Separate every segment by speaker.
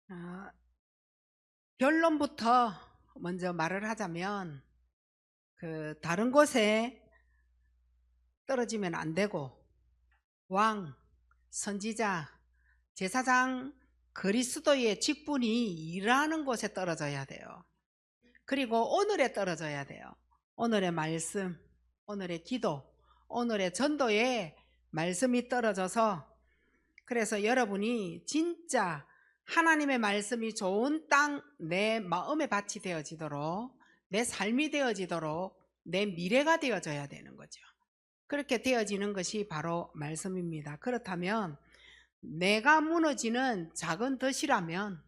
Speaker 1: 아, 결론부터 먼저 말을 하자면 다른 곳에 떨어지면 안 되고 왕, 선지자, 제사장, 그리스도의 직분이 일하는 곳에 떨어져야 돼요. 그리고 오늘에 떨어져야 돼요. 오늘의 말씀, 오늘의 기도, 오늘의 전도에 말씀이 떨어져서, 그래서 여러분이 진짜 하나님의 말씀이 좋은 땅 내 마음의 밭이 되어지도록, 내 삶이 되어지도록, 내 미래가 되어져야 되는 거죠. 그렇게 되어지는 것이 바로 말씀입니다. 그렇다면 내가 무너지는 작은 덫이라면,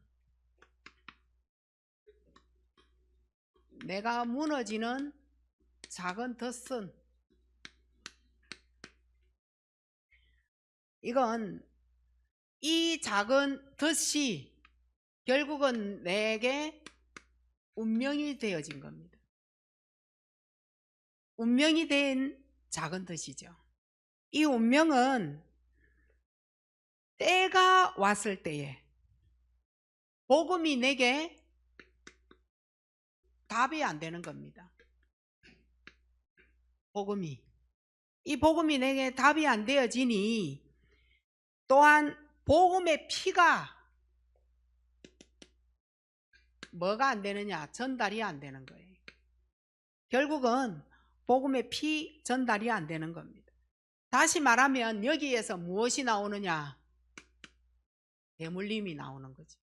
Speaker 1: 내가 무너지는 작은 덫은, 이건 이 작은 덫이 결국은 내게 운명이 되어진 겁니다. 운명이 된 작은 덫이죠. 이 운명은 때가 왔을 때에 복음이 내게 답이 안 되는 겁니다. 이 복음이 내게 답이 안 되어지니, 또한 복음의 피가 뭐가 안 되느냐? 전달이 안 되는 거예요. 결국은 복음의 피 전달이 안 되는 겁니다. 다시 말하면 여기에서 무엇이 나오느냐? 대물림이 나오는 거죠.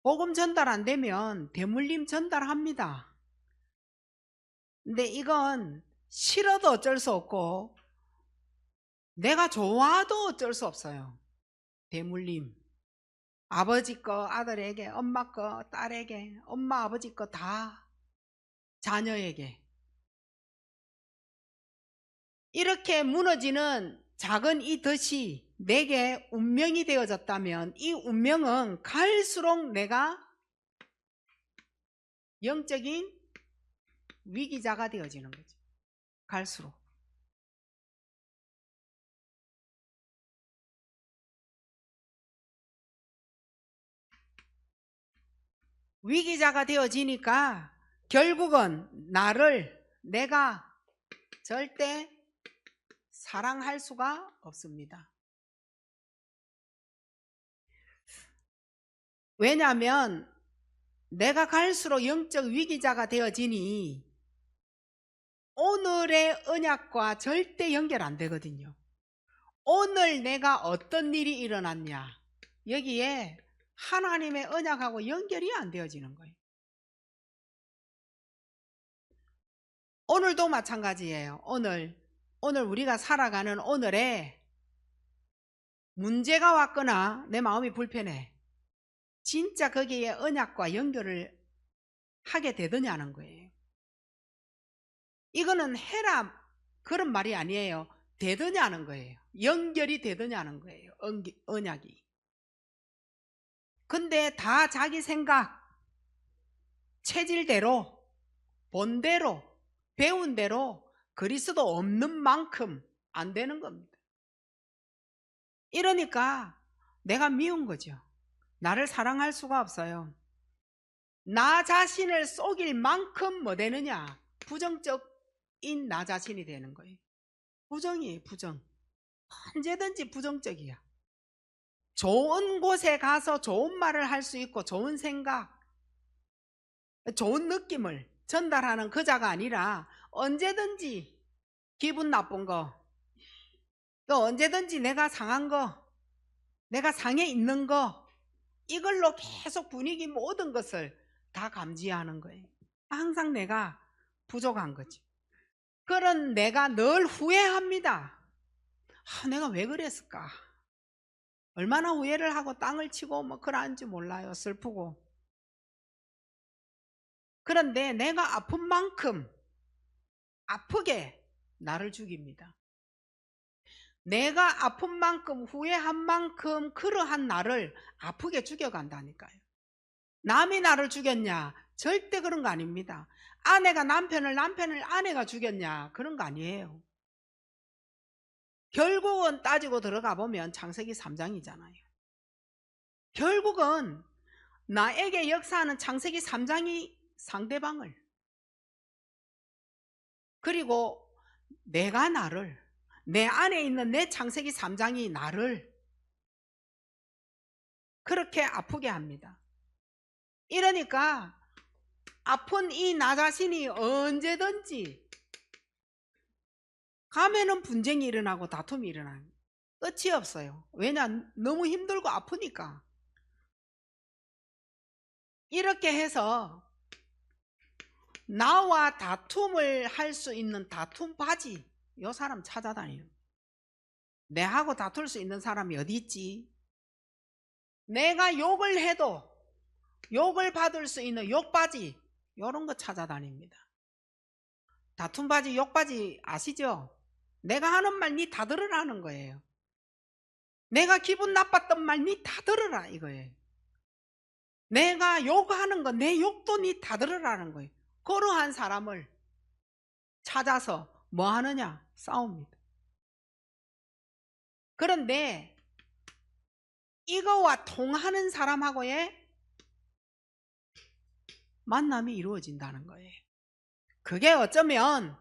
Speaker 1: 복음 전달 안 되면 대물림 전달합니다. 근데 이건 싫어도 어쩔 수 없고 내가 좋아도 어쩔 수 없어요. 대물림. 아버지 거 아들에게, 엄마 거 딸에게, 엄마 아버지 거 다 자녀에게. 이렇게 무너지는 작은 이 덫이 내게 운명이 되어졌다면, 이 운명은 갈수록 내가 영적인 위기자가 되어지는 거죠. 갈수록. 위기자가 되어지니까 결국은 나를 내가 절대 사랑할 수가 없습니다. 왜냐하면 내가 갈수록 영적 위기자가 되어지니 오늘의 언약과 절대 연결 안 되거든요. 오늘 내가 어떤 일이 일어났냐, 여기에 하나님의 언약하고 연결이 안 되어지는 거예요. 오늘도 마찬가지예요. 오늘 우리가 살아가는 오늘에 문제가 왔거나 내 마음이 불편해. 진짜 거기에 언약과 연결을 하게 되느냐는 거예요. 이거는 해라 그런 말이 아니에요. 되느냐는 거예요. 연결이 되느냐는 거예요. 언약이. 근데 다 자기 생각, 체질대로, 본대로, 배운 대로 그리스도 없는 만큼 안 되는 겁니다. 이러니까 내가 미운 거죠. 나를 사랑할 수가 없어요. 나 자신을 속일 만큼 뭐 되느냐? 부정적인 나 자신이 되는 거예요. 부정이에요, 부정. 언제든지 부정적이야. 좋은 곳에 가서 좋은 말을 할 수 있고 좋은 생각, 좋은 느낌을 전달하는 그 자가 아니라 언제든지 기분 나쁜 거, 또 언제든지 내가 상한 거, 내가 상해 있는 거, 이걸로 계속 분위기 모든 것을 다 감지하는 거예요. 항상 내가 부족한 거지. 그런 내가 늘 후회합니다. 내가 왜 그랬을까? 얼마나 후회를 하고 땅을 치고 뭐 그러한지 몰라요. 슬프고. 그런데 내가 아픈 만큼 아프게 나를 죽입니다. 내가 아픈 만큼 후회한 만큼 그러한 나를 아프게 죽여간다니까요. 남이 나를 죽였냐? 절대 그런 거 아닙니다. 아내가 남편을 아내가 죽였냐? 그런 거 아니에요. 결국은 따지고 들어가 보면 창세기 3장이잖아요. 결국은 나에게 역사하는 창세기 3장이 상대방을, 그리고 내가 나를, 내 안에 있는 내 창세기 3장이 나를 그렇게 아프게 합니다. 이러니까 아픈 이 나 자신이 언제든지 가면은 분쟁이 일어나고 다툼이 일어나요. 끝이 없어요. 왜냐? 너무 힘들고 아프니까. 이렇게 해서 나와 다툼을 할 수 있는 다툼 바지, 요 사람 찾아다니는. 내하고 다툴 수 있는 사람이 어디 있지? 내가 욕을 해도 욕을 받을 수 있는 욕바지, 요런 거 찾아다닙니다. 다툼 바지, 욕바지 아시죠? 내가 하는 말 니 다 들으라는 거예요. 내가 기분 나빴던 말 니 다 들으라 이거예요. 내가 욕하는 거 내 욕도 니 다 들으라는 거예요. 그러한 사람을 찾아서 뭐 하느냐? 싸웁니다. 그런데 이거와 통하는 사람하고의 만남이 이루어진다는 거예요. 그게 어쩌면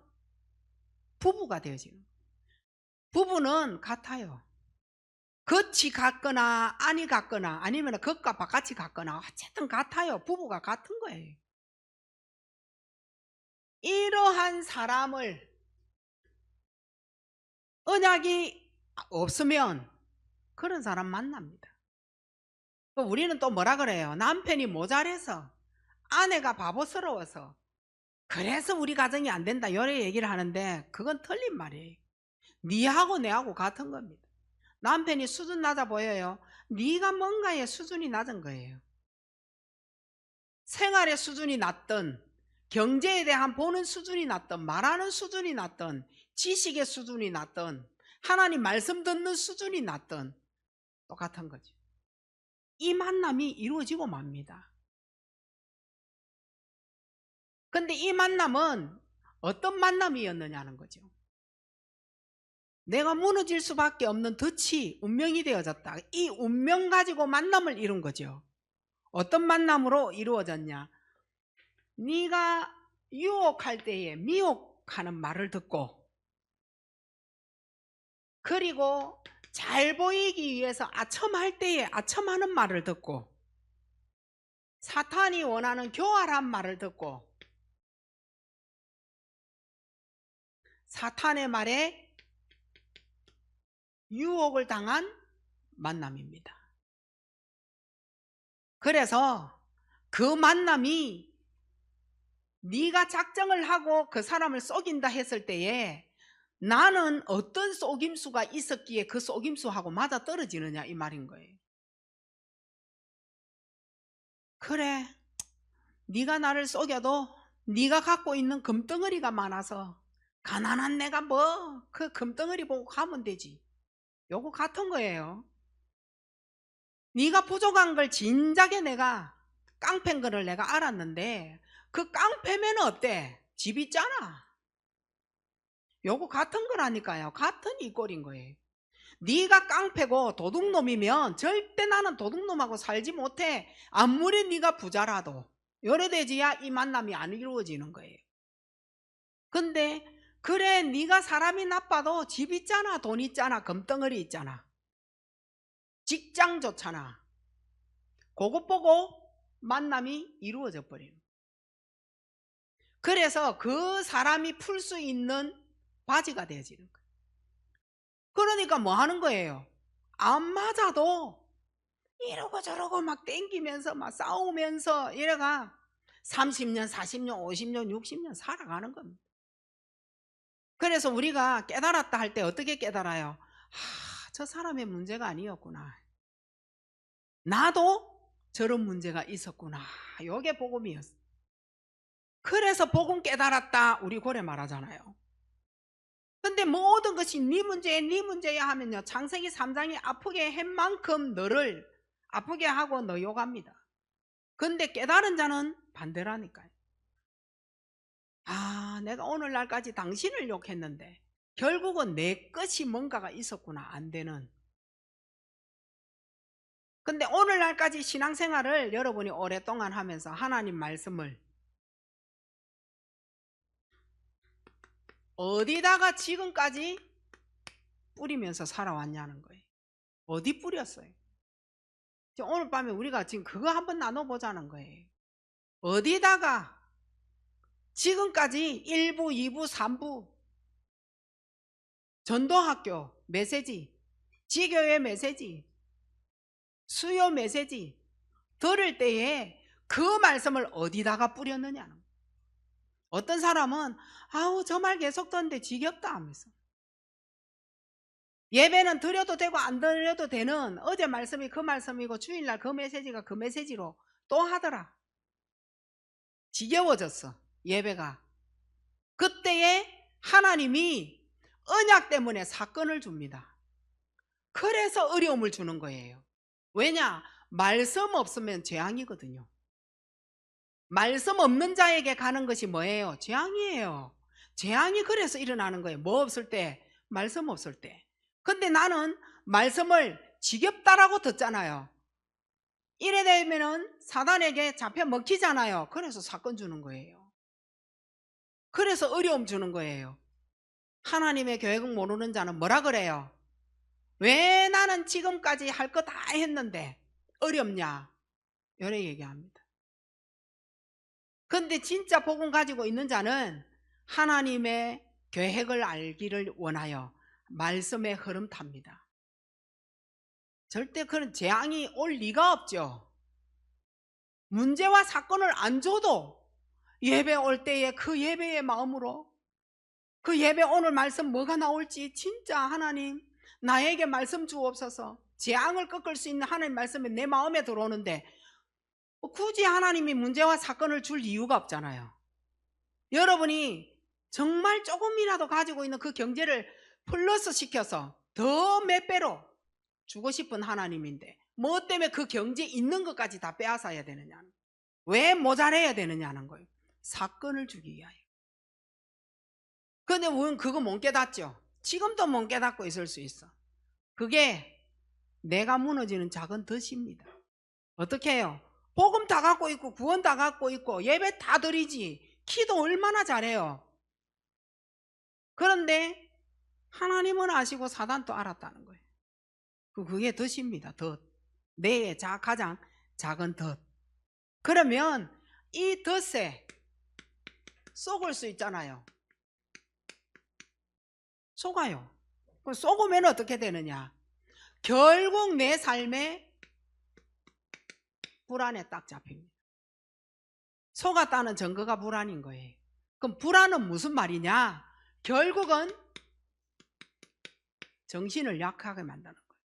Speaker 1: 부부가 되어지는 거예요. 부부는 같아요. 겉이 같거나 아니 같거나 아니면 겉과 바깥이 같거나 어쨌든 같아요. 부부가 같은 거예요. 이러한 사람을 언약이 없으면 그런 사람 만납니다. 우리는 또 뭐라 그래요? 남편이 모자라서, 아내가 바보스러워서, 그래서 우리 가정이 안 된다 이런 얘기를 하는데 그건 틀린 말이에요. 니하고 내하고 같은 겁니다. 남편이 수준 낮아 보여요. 네가 뭔가의 수준이 낮은 거예요. 생활의 수준이 낮든 경제에 대한 보는 수준이 낮든 말하는 수준이 낮든 지식의 수준이 낮든 하나님 말씀 듣는 수준이 낮든 똑같은 거죠. 이 만남이 이루어지고 맙니다. 근데 이 만남은 어떤 만남이었느냐는 거죠. 내가 무너질 수밖에 없는 덫이 운명이 되어졌다. 이 운명 가지고 만남을 이룬 거죠. 어떤 만남으로 이루어졌냐? 네가 유혹할 때에 미혹하는 말을 듣고, 그리고 잘 보이기 위해서 아첨할 때에 아첨하는 말을 듣고, 사탄이 원하는 교활한 말을 듣고, 사탄의 말에 유혹을 당한 만남입니다. 그래서 그 만남이 네가 작정을 하고 그 사람을 속인다 했을 때에 나는 어떤 속임수가 있었기에 그 속임수하고 맞아떨어지느냐 이 말인 거예요. 그래, 네가 나를 속여도 네가 갖고 있는 금덩어리가 많아서 가난한 내가 뭐 그 금덩어리 보고 가면 되지. 요거 같은 거예요. 네가 부족한 걸 진작에 내가 깡패인 거를 내가 알았는데 그 깡패면 어때? 집 있잖아. 요거 같은 거라니까요. 같은 이 꼴인 거예요. 네가 깡패고 도둑놈이면 절대 나는 도둑놈하고 살지 못해. 아무리 네가 부자라도. 요래돼지야 이 만남이 안 이루어지는 거예요. 근데 그래, 네가 사람이 나빠도 집 있잖아, 돈 있잖아, 금덩어리 있잖아, 직장 좋잖아. 그것 보고 만남이 이루어져 버리는. 그래서 그 사람이 풀 수 있는 바지가 되어지는 거예요. 그러니까 뭐 하는 거예요? 안 맞아도 이러고 저러고 막 땡기면서 막 싸우면서 이래가 30년, 40년, 50년, 60년 살아가는 겁니다. 그래서 우리가 깨달았다 할 때 어떻게 깨달아요? 저 사람의 문제가 아니었구나. 나도 저런 문제가 있었구나. 이게 복음이었어. 그래서 복음 깨달았다 우리 고래 말하잖아요. 근데 모든 것이 네 문제야 네 문제야 하면요, 창세기 3장이 아프게 한 만큼 너를 아프게 하고 너 욕합니다. 근데 깨달은 자는 반대라니까요. 내가 오늘날까지 당신을 욕했는데 결국은 내 것이 뭔가가 있었구나, 안 되는. 근데 오늘날까지 신앙생활을 여러분이 오랫동안 하면서 하나님 말씀을 어디다가 지금까지 뿌리면서 살아왔냐는 거예요. 어디 뿌렸어요? 오늘 밤에 우리가 지금 그거 한번 나눠보자는 거예요. 어디다가 지금까지 1부, 2부, 3부 전도학교 메시지, 지교회 메시지, 수요 메시지 들을 때에 그 말씀을 어디다가 뿌렸느냐는 거예요. 어떤 사람은 아우 저 말 계속 듣는데 지겹다 하면서, 예배는 드려도 되고 안 드려도 되는 어제 말씀이 그 말씀이고 주일날 그 메시지가 그 메시지로 또 하더라. 지겨워졌어 예배가. 그때에 하나님이 언약 때문에 사건을 줍니다. 그래서 어려움을 주는 거예요. 왜냐? 말씀 없으면 재앙이거든요. 말씀 없는 자에게 가는 것이 뭐예요? 재앙이에요. 재앙이 그래서 일어나는 거예요. 뭐 없을 때? 말씀 없을 때. 근데 나는 말씀을 지겹다라고 듣잖아요. 이래 되면은 사단에게 잡혀 먹히잖아요. 그래서 사건 주는 거예요. 그래서 어려움 주는 거예요. 하나님의 계획을 모르는 자는 뭐라 그래요? 왜 나는 지금까지 할 거 다 했는데 어렵냐? 이래 얘기합니다. 근데 진짜 복음 가지고 있는 자는 하나님의 계획을 알기를 원하여 말씀의 흐름 탑니다. 절대 그런 재앙이 올 리가 없죠. 문제와 사건을 안 줘도 예배 올 때에 그 예배의 마음으로, 그 예배 오늘 말씀 뭐가 나올지 진짜 하나님 나에게 말씀 주옵소서. 재앙을 꺾을 수 있는 하나님 말씀이 내 마음에 들어오는데 굳이 하나님이 문제와 사건을 줄 이유가 없잖아요. 여러분이 정말 조금이라도 가지고 있는 그 경제를 플러스 시켜서 더 몇 배로 주고 싶은 하나님인데 뭐 때문에 그 경제 있는 것까지 다 빼앗아야 되느냐는, 왜 모자라야 되느냐는 거예요. 사건을 주기 위하여. 근데 우리는 그거 못 깨닫죠. 지금도 못 깨닫고 있을 수 있어. 그게 내가 무너지는 작은 덫입니다. 어떻게 해요? 복음 다 갖고 있고 구원 다 갖고 있고 예배 다 드리지, 기도 얼마나 잘해요. 그런데 하나님은 아시고 사단도 알았다는 거예요. 그게 덫입니다. 덫. 내 가장 작은 덫. 그러면 이 덫에 속을 수 있잖아요. 속아요. 속으면 어떻게 되느냐? 결국 내 삶에 불안에 딱 잡힙니다. 속았다는 증거가 불안인 거예요. 그럼 불안은 무슨 말이냐? 결국은 정신을 약하게 만드는 거예요.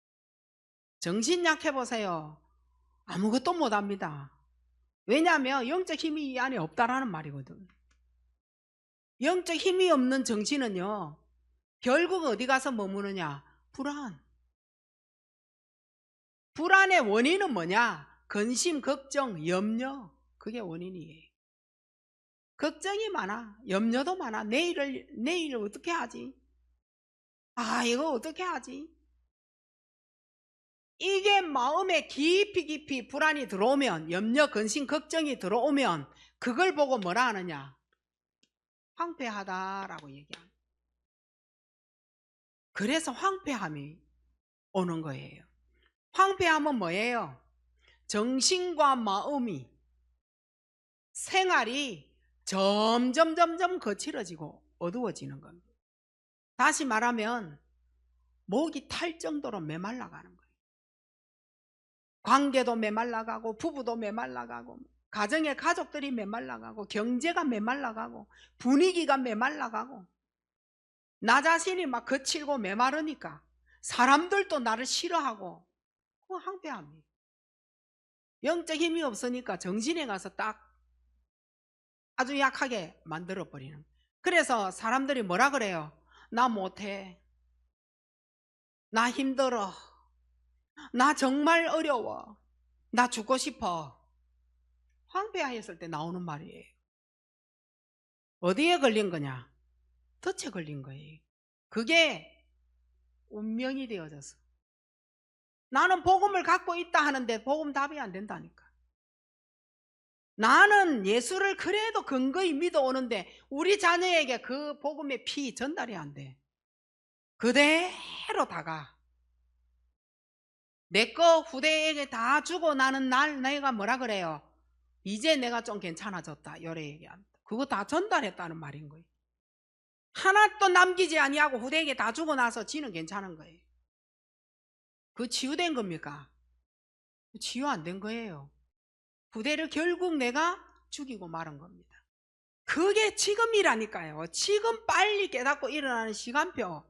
Speaker 1: 정신 약해 보세요. 아무것도 못합니다. 왜냐하면 영적 힘이 이 안에 없다라는 말이거든. 영적 힘이 없는 정신은요, 결국 어디 가서 머무느냐? 불안. 불안의 원인은 뭐냐? 근심, 걱정, 염려. 그게 원인이에요. 걱정이 많아. 염려도 많아. 내일을 어떻게 하지? 아, 이거 어떻게 하지? 이게 마음에 깊이 불안이 들어오면, 염려, 근심, 걱정이 들어오면 그걸 보고 뭐라 하느냐? 황폐하다라고 얘기합니다. 그래서 황폐함이 오는 거예요. 황폐함은 뭐예요? 정신과 마음이, 생활이 점점 거칠어지고 어두워지는 겁니다. 다시 말하면 목이 탈 정도로 메말라가는 거예요. 관계도 메말라가고 부부도 메말라가고 가정의 가족들이 메말라가고 경제가 메말라가고 분위기가 메말라가고 나 자신이 막 거칠고 메마르니까 사람들도 나를 싫어하고, 그거 황폐합니다. 영적 힘이 없으니까 정신에 가서 딱 아주 약하게 만들어버리는. 그래서 사람들이 뭐라 그래요? 나 못해, 나 힘들어, 나 정말 어려워, 나 죽고 싶어. 황폐하였을 때 나오는 말이에요. 어디에 걸린 거냐? 덫에 걸린 거예요. 그게 운명이 되어져서 나는 복음을 갖고 있다 하는데 복음 답이 안 된다니까. 나는 예수를 그래도 근거히 믿어오는데 우리 자녀에게 그 복음의 피 전달이 안 돼. 그대로 다가. 내 거 후대에게 다 주고 나는 내가 뭐라 그래요? 이제 내가 좀 괜찮아졌다. 요래 얘기한다. 그거 다 전달했다는 말인 거예요. 하나도 남기지 아니하고 후대에게 다 주고 나서 지는 괜찮은 거예요. 그 치유된 겁니까? 치유 안 된 거예요. 후대를 결국 내가 죽이고 말은 겁니다. 그게 지금이라니까요. 지금 빨리 깨닫고 일어나는 시간표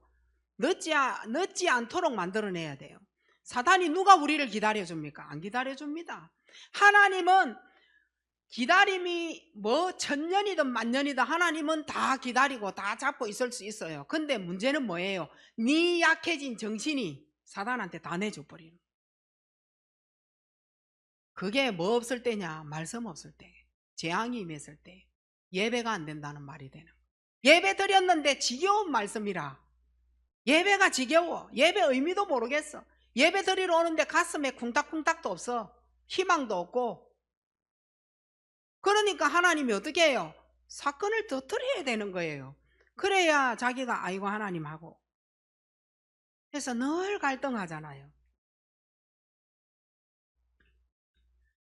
Speaker 1: 늦지 않도록 만들어내야 돼요. 사탄이 누가 우리를 기다려줍니까? 안 기다려줍니다. 하나님은 기다림이 뭐 천년이든 만년이든 하나님은 다 기다리고 다 잡고 있을 수 있어요. 근데 문제는 뭐예요? 네 약해진 정신이 사탄한테 다 내줘버리는 거예요. 그게 뭐 없을 때냐? 말씀 없을 때, 재앙이 임했을 때, 예배가 안 된다는 말이 되는 거예요. 예배 드렸는데 지겨운 말씀이라. 예배가 지겨워. 예배 의미도 모르겠어. 예배 드리러 오는데 가슴에 쿵닥쿵닥도 없어. 희망도 없고. 그러니까 하나님이 어떻게 해요? 사건을 터뜨려야 되는 거예요. 그래야 자기가 아이고 하나님하고. 그래서 늘 갈등하잖아요.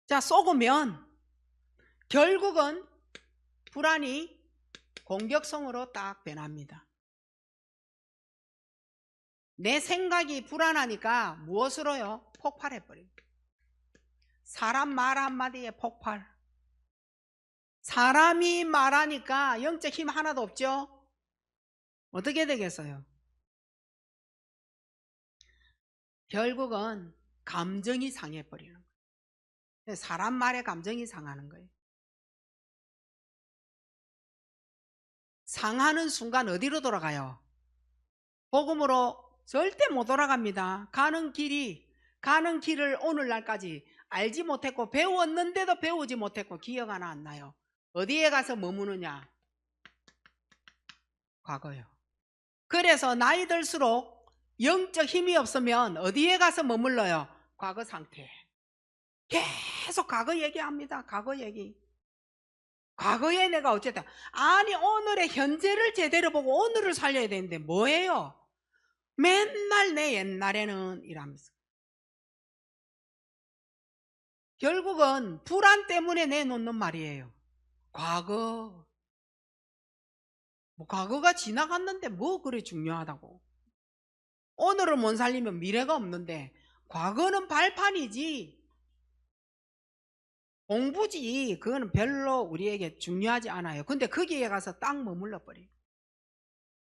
Speaker 1: 자, 속으면 결국은 불안이 공격성으로 딱 변합니다. 내 생각이 불안하니까 무엇으로요? 폭발해버립니다. 사람 말 한마디에 폭발. 사람이 말하니까 영적 힘 하나도 없죠? 어떻게 되겠어요? 결국은 감정이 상해버리는 거예요. 사람 말에 감정이 상하는 거예요. 상하는 순간 어디로 돌아가요? 복음으로 절대 못 돌아갑니다. 가는 길을 오늘날까지 알지 못했고 배웠는데도 배우지 못했고 기억 하나 안 나요. 어디에 가서 머무느냐? 과거요. 그래서 나이 들수록 영적 힘이 없으면 어디에 가서 머물러요? 과거 상태. 계속 과거 얘기합니다. 과거 얘기. 과거에 내가 어쨌든 아니 오늘의 현재를 제대로 보고 오늘을 살려야 되는데 뭐예요? 맨날 내 옛날에는 이러면서 결국은 불안 때문에 내놓는 말이에요. 과거. 뭐 과거가 지나갔는데 뭐 그래 중요하다고. 오늘을 못 살리면 미래가 없는데 과거는 발판이지 공부지. 그거는 별로 우리에게 중요하지 않아요. 근데 거기에 가서 딱 머물러 버려요.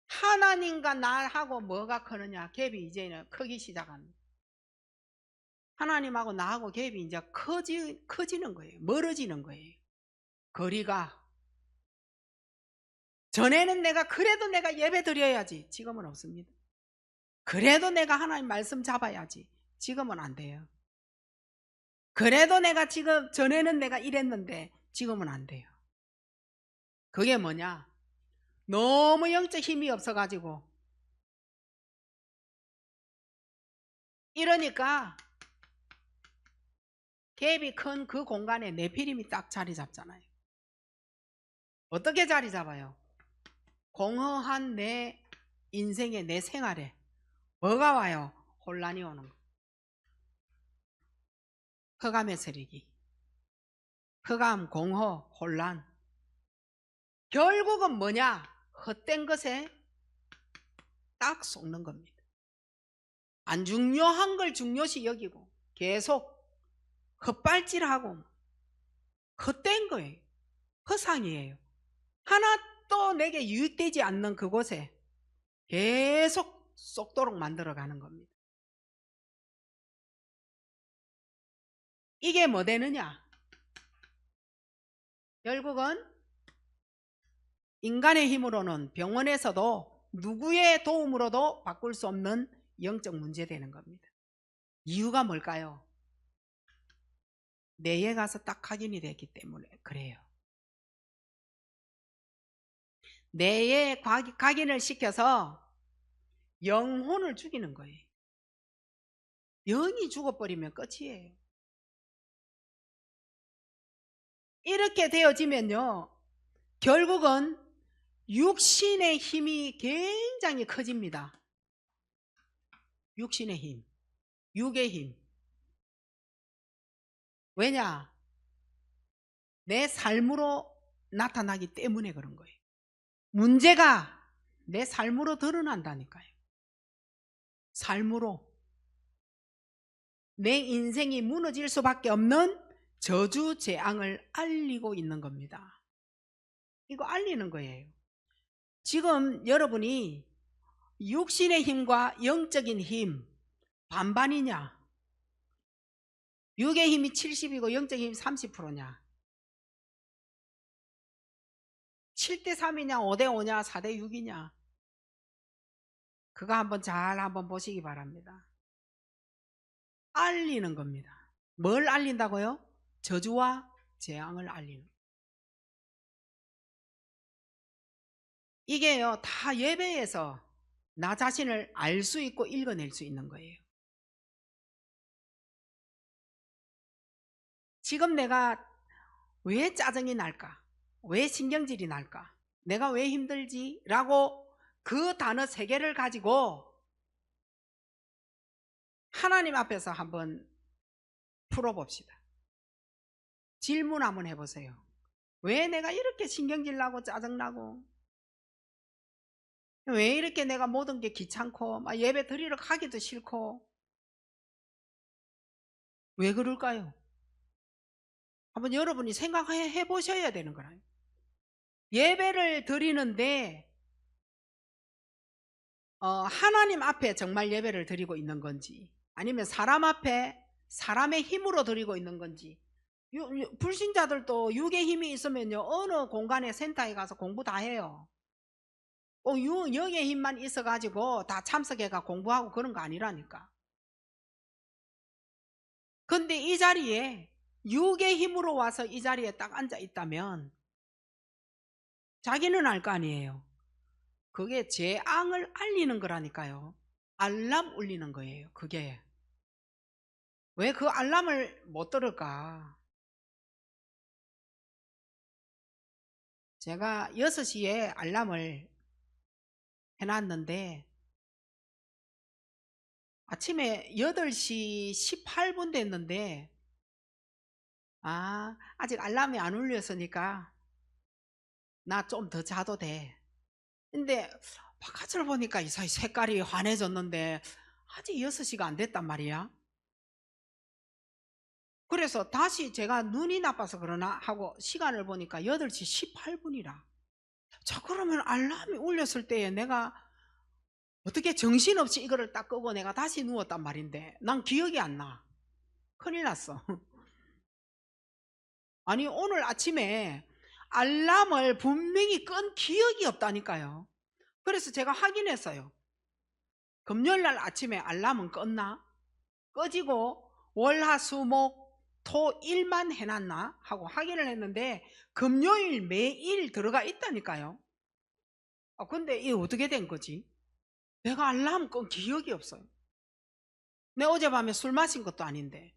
Speaker 1: 하나님과 나하고 뭐가 크느냐? 갭이 이제는 크기 시작합니다. 하나님하고 나하고 갭이 이제 커지는 거예요. 멀어지는 거예요. 거리가. 전에는 그래도 내가 예배 드려야지. 지금은 없습니다. 그래도 내가 하나님 말씀 잡아야지. 지금은 안 돼요. 그래도 전에는 내가 이랬는데 지금은 안 돼요. 그게 뭐냐? 너무 영적 힘이 없어가지고. 이러니까 갭이 큰 그 공간에 네피림이 딱 자리 잡잖아요. 어떻게 자리 잡아요? 공허한 내 인생에 내 생활에 뭐가 와요? 혼란이 오는 거. 흑암의 세력이. 흑암, 공허, 혼란. 결국은 뭐냐? 헛된 것에 딱 속는 겁니다. 안 중요한 걸 중요시 여기고 계속 헛발질하고 헛된 거예요. 허상이에요. 하나도 내게 유익되지 않는 그곳에 계속 쏙도록 만들어가는 겁니다. 이게 뭐 되느냐? 결국은 인간의 힘으로는 병원에서도 누구의 도움으로도 바꿀 수 없는 영적 문제 되는 겁니다. 이유가 뭘까요? 내에 가서 딱 확인이 됐기 때문에 그래요. 내에 각인을 시켜서 영혼을 죽이는 거예요. 영이 죽어버리면 끝이에요. 이렇게 되어지면요, 결국은 육신의 힘이 굉장히 커집니다. 육신의 힘, 육의 힘. 왜냐? 내 삶으로 나타나기 때문에 그런 거예요. 문제가 내 삶으로 드러난다니까요. 삶으로. 내 인생이 무너질 수밖에 없는 저주 재앙을 알리고 있는 겁니다. 이거 알리는 거예요. 지금 여러분이 육신의 힘과 영적인 힘 반반이냐? 육의 힘이 70이고 영적인 힘이 30%냐? 7대3이냐 5대5냐 4대6이냐? 그거 한번 잘 한번 보시기 바랍니다. 알리는 겁니다. 뭘 알린다고요? 저주와 재앙을 알리는 거예요. 이게요, 다 예배에서 나 자신을 알 수 있고 읽어낼 수 있는 거예요. 지금 내가 왜 짜증이 날까? 왜 신경질이 날까? 내가 왜 힘들지? 라고 그 단어 3개를 가지고 하나님 앞에서 한번 풀어봅시다. 질문 한번 해보세요. 왜 내가 이렇게 신경질 나고 짜증나고, 왜 이렇게 내가 모든 게 귀찮고 막 예배 드리러 가기도 싫고, 왜 그럴까요? 한번 여러분이 생각해 보셔야 되는 거라요. 예배를 드리는데 하나님 앞에 정말 예배를 드리고 있는 건지, 아니면 사람 앞에 사람의 힘으로 드리고 있는 건지. 불신자들도 육의 힘이 있으면요, 어느 공간에 센터에 가서 공부 다 해요. 영의 힘만 있어가지고 다 참석해가 공부하고 그런 거 아니라니까. 근데 이 자리에 육의 힘으로 와서 이 자리에 딱 앉아 있다면 자기는 알 거 아니에요. 그게 재앙을 알리는 거라니까요. 알람 울리는 거예요. 그게 왜 그 알람을 못 들을까? 제가 6시에 알람을 해놨는데 아침에 8시 18분 됐는데 아직 알람이 안 울렸으니까 나 좀 더 자도 돼. 근데 바깥을 보니까 이사이 색깔이 환해졌는데 아직 6시가 안 됐단 말이야. 그래서 다시 제가 눈이 나빠서 그러나 하고 시간을 보니까 8시 18분이라. 자, 그러면 알람이 울렸을 때에 내가 어떻게 정신없이 이거를 딱 끄고 내가 다시 누웠단 말인데 난 기억이 안 나. 큰일 났어. 아니, 오늘 아침에 알람을 분명히 끈 기억이 없다니까요. 그래서 제가 확인했어요. 금요일날 아침에 알람은 껐나? 꺼지고 월화수목 토일만 해놨나? 하고 확인을 했는데 금요일 매일 들어가 있다니까요. 근데 이게 어떻게 된 거지? 내가 알람 끈 기억이 없어요. 내가 어젯밤에 술 마신 것도 아닌데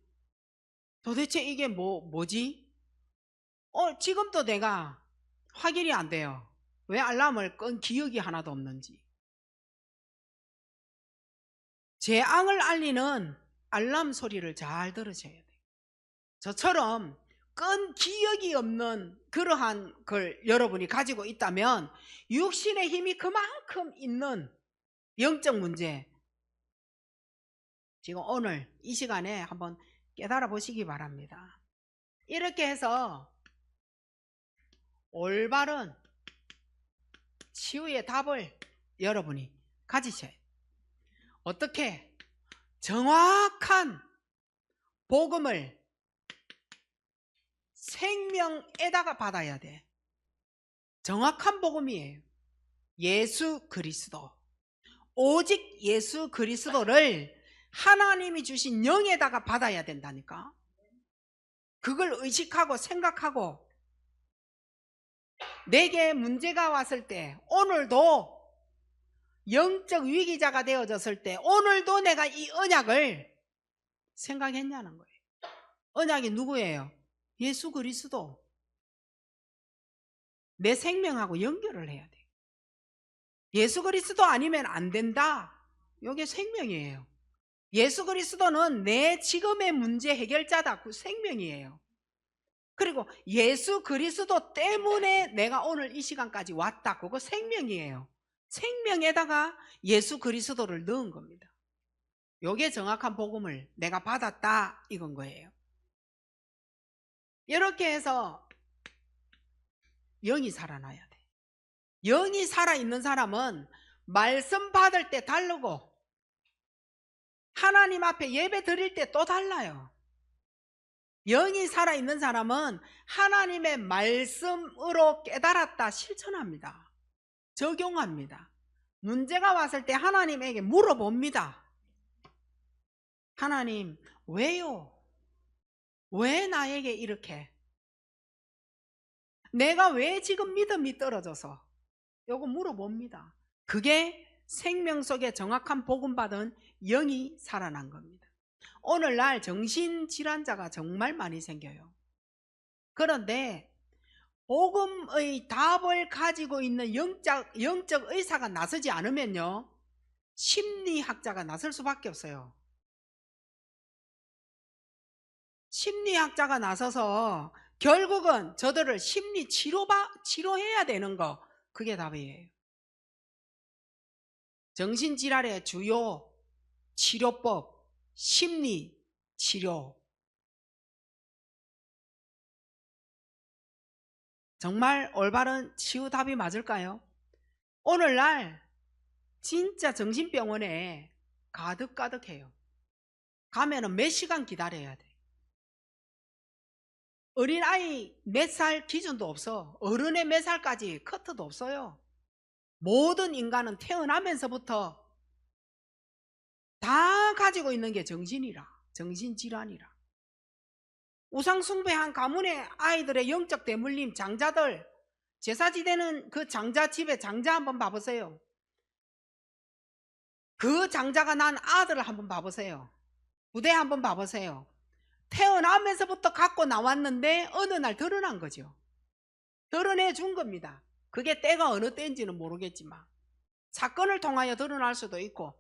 Speaker 1: 도대체 이게 뭐지? 지금도 내가 확인이 안 돼요. 왜 알람을 끈 기억이 하나도 없는지. 재앙을 알리는 알람 소리를 잘 들으셔야 돼요. 저처럼 끈 기억이 없는 그러한 걸 여러분이 가지고 있다면 육신의 힘이 그만큼 있는 영적 문제, 지금 오늘 이 시간에 한번 깨달아 보시기 바랍니다. 이렇게 해서 올바른 치유의 답을 여러분이 가지셔야 돼요. 어떻게? 정확한 복음을 생명에다가 받아야 돼. 정확한 복음이에요. 예수 그리스도, 오직 예수 그리스도를 하나님이 주신 영에다가 받아야 된다니까. 그걸 의식하고 생각하고 내게 문제가 왔을 때 오늘도 영적 위기자가 되어졌을 때 오늘도 내가 이 언약을 생각했냐는 거예요. 언약이 누구예요? 예수 그리스도. 내 생명하고 연결을 해야 돼요. 예수 그리스도 아니면 안 된다. 이게 생명이에요. 예수 그리스도는 내 지금의 문제 해결자다. 그 생명이에요. 그리고 예수 그리스도 때문에 내가 오늘 이 시간까지 왔다. 그거 생명이에요. 생명에다가 예수 그리스도를 넣은 겁니다. 이게 정확한 복음을 내가 받았다 이건 거예요. 이렇게 해서 영이 살아나야 돼. 영이 살아있는 사람은 말씀 받을 때 다르고 하나님 앞에 예배 드릴 때 또 달라요. 영이 살아있는 사람은 하나님의 말씀으로 깨달았다 실천합니다. 적용합니다. 문제가 왔을 때 하나님에게 물어봅니다. 하나님 왜요? 왜 나에게 이렇게? 내가 왜 지금 믿음이 떨어져서? 요거 물어봅니다. 그게 생명 속에 정확한 복음 받은 영이 살아난 겁니다. 오늘날 정신질환자가 정말 많이 생겨요. 그런데 복음의 답을 가지고 있는 영적 의사가 나서지 않으면요, 심리학자가 나설 수밖에 없어요. 심리학자가 나서서 결국은 저들을 심리 치료해야 되는 거, 그게 답이에요. 정신질환의 주요 치료법, 심리 치료. 정말 올바른 치유 답이 맞을까요? 오늘날 진짜 정신병원에 가득가득해요. 가면은 몇 시간 기다려야 돼. 어린아이 몇 살 기준도 없어. 어른의 몇 살까지 커트도 없어요. 모든 인간은 태어나면서부터 다 가지고 있는 게 정신이라, 정신질환이라. 우상숭배한 가문의 아이들의 영적 대물림, 장자들, 제사지되는 그 장자 집에 장자 한번 봐보세요. 그 장자가 난 아들을 한번 봐보세요. 부대 한번 봐보세요. 태어나면서부터 갖고 나왔는데 어느 날 드러난 거죠. 드러내 준 겁니다. 그게 때가 어느 때인지는 모르겠지만 사건을 통하여 드러날 수도 있고,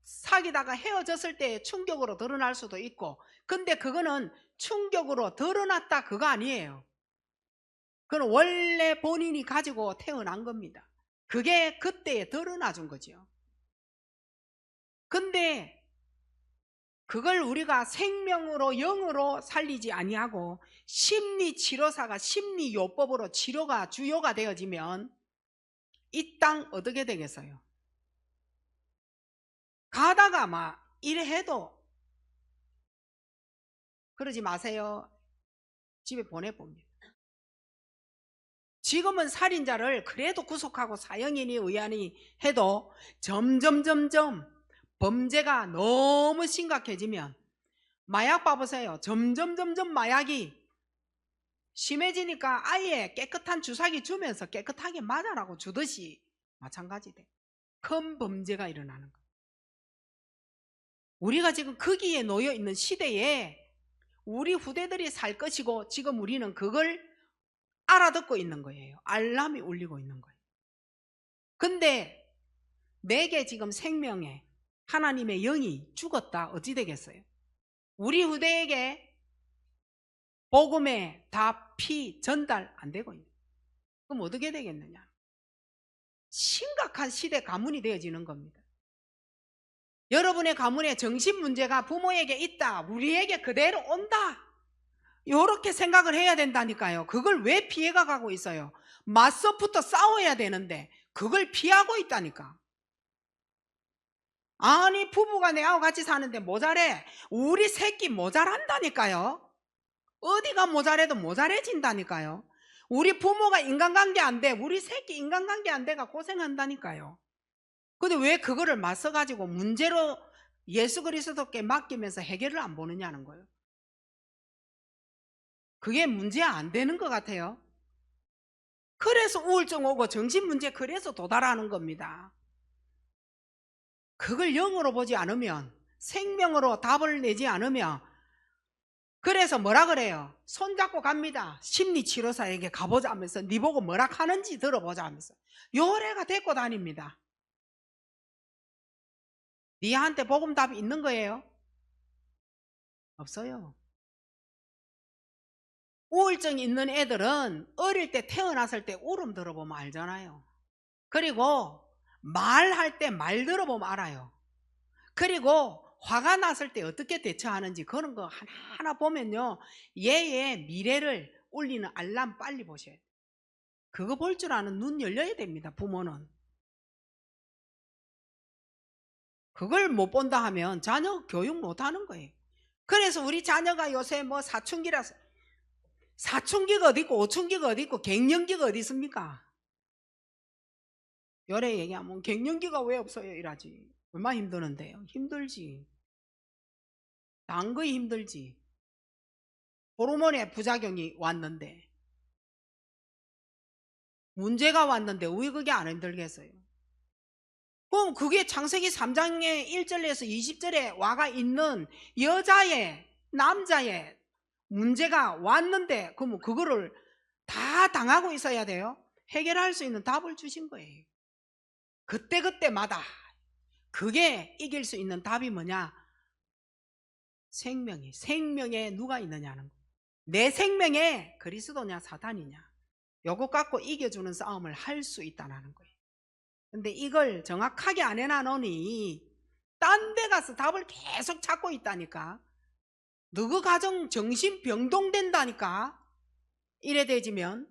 Speaker 1: 사귀다가 헤어졌을 때 충격으로 드러날 수도 있고, 근데 그거는 충격으로 드러났다 그거 아니에요. 그건 원래 본인이 가지고 태어난 겁니다. 그게 그때에 드러나 준 거죠. 근데 그걸 우리가 생명으로 영으로 살리지 아니하고 심리치료사가 심리요법으로 치료가 주요가 되어지면 이 땅 어떻게 되겠어요? 가다가 막 일해도 그러지 마세요. 집에 보내봅니다. 지금은 살인자를 그래도 구속하고 사형이니 의안이 해도 점점 범죄가 너무 심각해지면, 마약 봐보세요. 점점 마약이 심해지니까 아예 깨끗한 주사기 주면서 깨끗하게 맞아라고 주듯이 마찬가지 돼. 큰 범죄가 일어나는 거예요. 우리가 지금 거기에 놓여 있는 시대에 우리 후대들이 살 것이고, 지금 우리는 그걸 알아듣고 있는 거예요. 알람이 울리고 있는 거예요. 근데 내게 지금 생명에 하나님의 영이 죽었다. 어찌 되겠어요? 우리 후대에게 복음의 답이 전달 안 되고 있는. 그럼 어떻게 되겠느냐? 심각한 시대 가문이 되어지는 겁니다. 여러분의 가문에 정신 문제가 부모에게 있다, 우리에게 그대로 온다, 이렇게 생각을 해야 된다니까요. 그걸 왜 피해가 가고 있어요? 맞서부터 싸워야 되는데 그걸 피하고 있다니까. 아니 부부가 내하고 같이 사는데 모자래. 우리 새끼 모자란다니까요. 어디가 모자래도 모자래진다니까요. 우리 부모가 인간관계 안 돼, 우리 새끼 인간관계 안 돼가 고생한다니까요. 근데 왜 그거를 맞서가지고 문제로 예수 그리스도께 맡기면서 해결을 안 보느냐는 거예요. 그게 문제 안 되는 것 같아요. 그래서 우울증 오고 정신문제 그래서 도달하는 겁니다. 그걸 영으로 보지 않으면, 생명으로 답을 내지 않으면, 그래서 뭐라 그래요? 손잡고 갑니다. 심리치료사에게 가보자 하면서 네 보고 뭐라 하는지 들어보자 하면서 요래가 데리고 다닙니다. 니한테 복음답이 있는 거예요? 없어요. 우울증 있는 애들은 어릴 때 태어났을 때 울음 들어보면 알잖아요. 그리고 말할 때 말 들어보면 알아요. 그리고 화가 났을 때 어떻게 대처하는지 그런 거 하나하나 보면요, 얘의 미래를 울리는 알람 빨리 보셔야 돼요. 그거 볼 줄 아는 눈 열려야 됩니다. 부모는. 그걸 못 본다 하면 자녀 교육 못 하는 거예요. 그래서 우리 자녀가 요새 뭐 사춘기라서, 사춘기가 어디 있고 오춘기가 어디 있고 갱년기가 어디 있습니까? 요래 얘기하면 갱년기가 왜 없어요 이러지. 얼마나 힘드는데요. 힘들지. 단 거이 힘들지. 호르몬의 부작용이 왔는데, 문제가 왔는데 왜 그게 안 힘들겠어요? 그럼 그게 창세기 3장의 1절에서 20절에 와가 있는 여자의, 남자의 문제가 왔는데, 그러면 그거를 다 당하고 있어야 돼요? 해결할 수 있는 답을 주신 거예요. 그때그때마다. 그게 이길 수 있는 답이 뭐냐? 생명에 누가 있느냐는 거. 내 생명에 그리스도냐 사탄이냐, 요거 갖고 이겨주는 싸움을 할 수 있다는 거예요. 근데 이걸 정확하게 안 해놔놓으니 딴 데 가서 답을 계속 찾고 있다니까. 누구 가정 정신병동 된다니까. 이래 되지면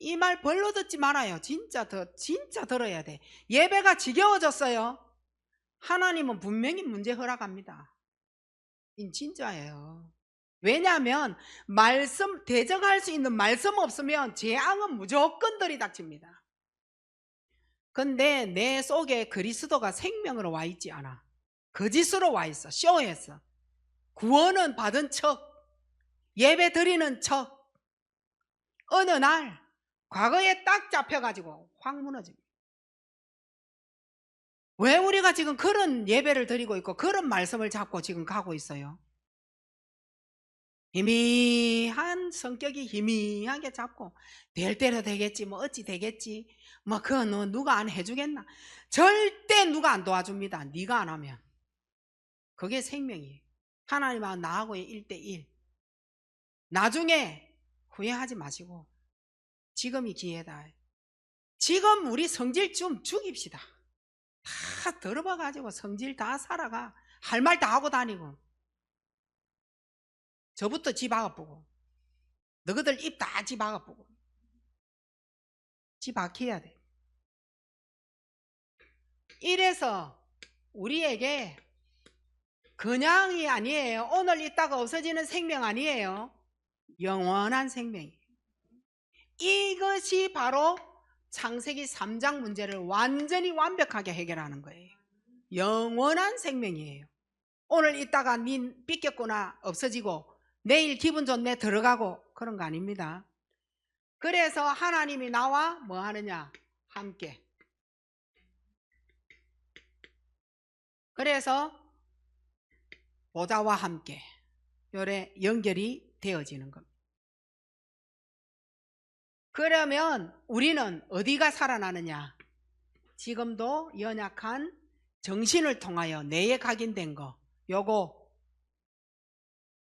Speaker 1: 이 말 별로 듣지 말아요. 진짜 들어야 돼. 예배가 지겨워졌어요. 하나님은 분명히 문제 허락합니다. 이 진짜예요. 왜냐하면 말씀, 대적할 수 있는 말씀 없으면 재앙은 무조건 들이닥칩니다. 근데 내 속에 그리스도가 생명으로 와 있지 않아. 거짓으로 와 있어. 쇼했어. 구원은 받은 척, 예배 드리는 척. 어느 날 과거에 딱 잡혀가지고 확 무너집니다. 왜 우리가 지금 그런 예배를 드리고 있고 그런 말씀을 잡고 지금 가고 있어요? 희미한 성격이 희미하게 잡고 될 대로 되겠지, 뭐 어찌 되겠지, 뭐 그거 누가 안 해주겠나. 절대 누가 안 도와줍니다. 네가 안 하면. 그게 생명이에요. 하나님하고 나하고의 1대1. 나중에 후회하지 마시고 지금이 기회다. 지금 우리 성질 좀 죽입시다. 다 들어봐가지고 성질 다 살아가. 할 말 다 하고 다니고. 저부터 집 아가쁘고, 너희들 입 다 집 아가쁘고. 집 아껴야 돼. 이래서 우리에게 그냥이 아니에요. 오늘 있다가 없어지는 생명 아니에요. 영원한 생명이에요. 이것이 바로 창세기 3장 문제를 완전히 완벽하게 해결하는 거예요. 영원한 생명이에요. 오늘 있다가 닌 삐꼈구나 없어지고 내일 기분 좋네 들어가고 그런 거 아닙니다. 그래서 하나님이 나와 뭐 하느냐? 함께. 그래서 보좌와 함께 요래 연결이 되어지는 겁니다. 그러면 우리는 어디가 살아나느냐? 지금도 연약한 정신을 통하여 내에 각인된 거, 요거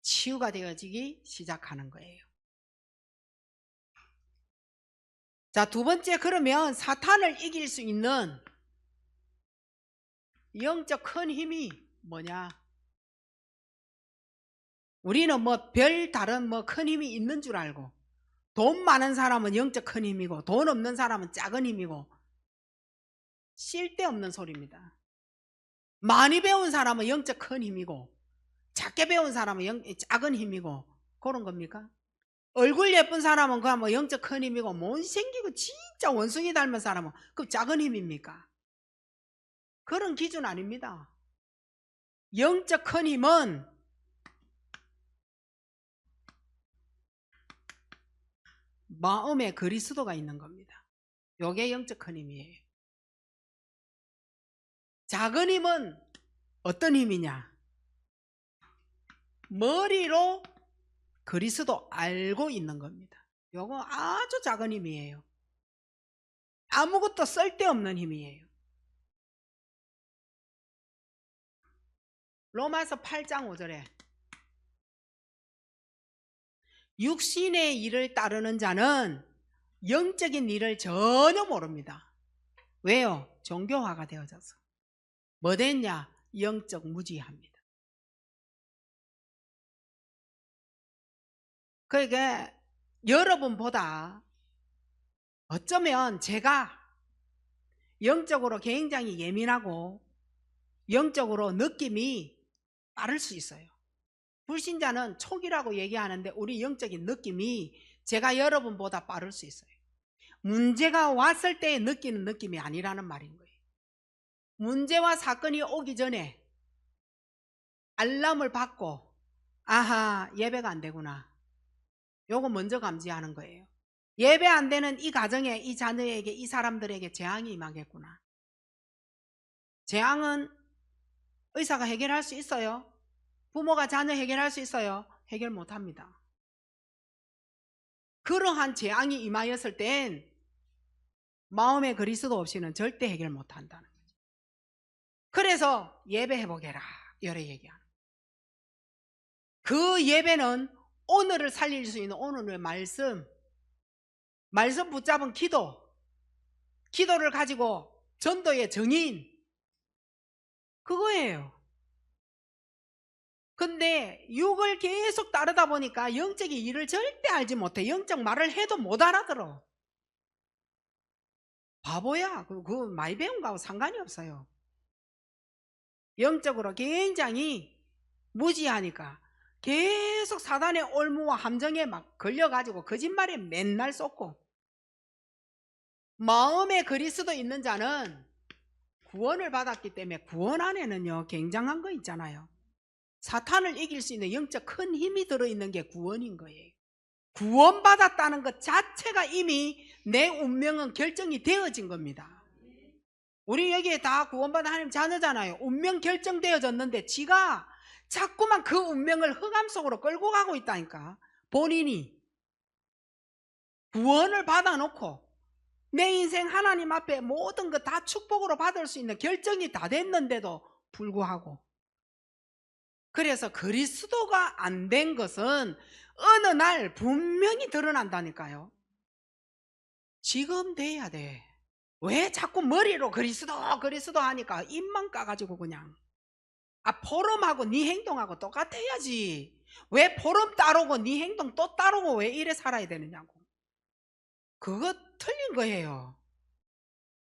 Speaker 1: 치유가 되어지기 시작하는 거예요. 자, 두 번째, 그러면 사탄을 이길 수 있는 영적 큰 힘이 뭐냐? 우리는 뭐 별 다른 뭐 큰 힘이 있는 줄 알고, 돈 많은 사람은 영적 큰 힘이고 돈 없는 사람은 작은 힘이고, 쓸데없는 소리입니다. 많이 배운 사람은 영적 큰 힘이고 작게 배운 사람은 작은 힘이고 그런 겁니까? 얼굴 예쁜 사람은 그냥 뭐 영적 큰 힘이고, 못생기고 진짜 원숭이 닮은 사람은 그 작은 힘입니까? 그런 기준 아닙니다. 영적 큰 힘은 마음에 그리스도가 있는 겁니다. 요게 영적 큰 힘이에요. 작은 힘은 어떤 힘이냐? 머리로 그리스도 알고 있는 겁니다. 요거 아주 작은 힘이에요. 아무것도 쓸데없는 힘이에요. 로마서 8장 5절에 육신의 일을 따르는 자는 영적인 일을 전혀 모릅니다. 왜요? 종교화가 되어져서. 뭐 됐냐? 영적 무지합니다. 그러니까 여러분보다 어쩌면 제가 영적으로 굉장히 예민하고 영적으로 느낌이 빠를 수 있어요. 불신자는 촉이라고 얘기하는데 우리 영적인 느낌이 제가 여러분보다 빠를 수 있어요. 문제가 왔을 때 느끼는 느낌이 아니라는 말인 거예요. 문제와 사건이 오기 전에 알람을 받고 아하, 예배가 안 되구나. 요거 먼저 감지하는 거예요. 예배 안 되는 이 가정에, 이 자녀에게, 이 사람들에게 재앙이 임하겠구나. 재앙은 의사가 해결할 수 있어요? 부모가 자녀 해결할 수 있어요? 해결 못합니다. 그러한 재앙이 임하였을 땐 마음에 그리스도 없이는 절대 해결 못한다는 거죠. 그래서 예배해보게라 이래 얘기하는 거예요. 그 예배는 오늘을 살릴 수 있는 오늘의 말씀 붙잡은 기도를 가지고 전도의 정인, 그거예요. 근데 육을 계속 따르다 보니까 영적인 일을 절대 알지 못해. 영적 말을 해도 못 알아들어. 바보야. 그거 많이 배운 거하고 상관이 없어요. 영적으로 굉장히 무지하니까 계속 사단의 올무와 함정에 막 걸려가지고 거짓말에 맨날 쏟고, 마음에 그리스도 있는 자는 구원을 받았기 때문에 구원 안에는요 굉장한 거 있잖아요. 사탄을 이길 수 있는 영적 큰 힘이 들어있는 게 구원인 거예요. 구원받았다는 것 자체가 이미 내 운명은 결정이 되어진 겁니다. 우리 여기에 다 구원받은 하나님 자녀잖아요. 운명 결정되어졌는데 지가 자꾸만 그 운명을 흑암 속으로 끌고 가고 있다니까. 본인이 구원을 받아놓고 내 인생 하나님 앞에 모든 것 다 축복으로 받을 수 있는 결정이 다 됐는데도 불구하고, 그래서 그리스도가 안 된 것은 어느 날 분명히 드러난다니까요. 지금 돼야 돼. 왜 자꾸 머리로 그리스도 하니까 입만 까가지고 그냥 포럼하고 네 행동하고 똑같아야지. 왜 포럼 따르고 네 행동 또 따르고 왜 이래 살아야 되느냐고. 그거 틀린 거예요.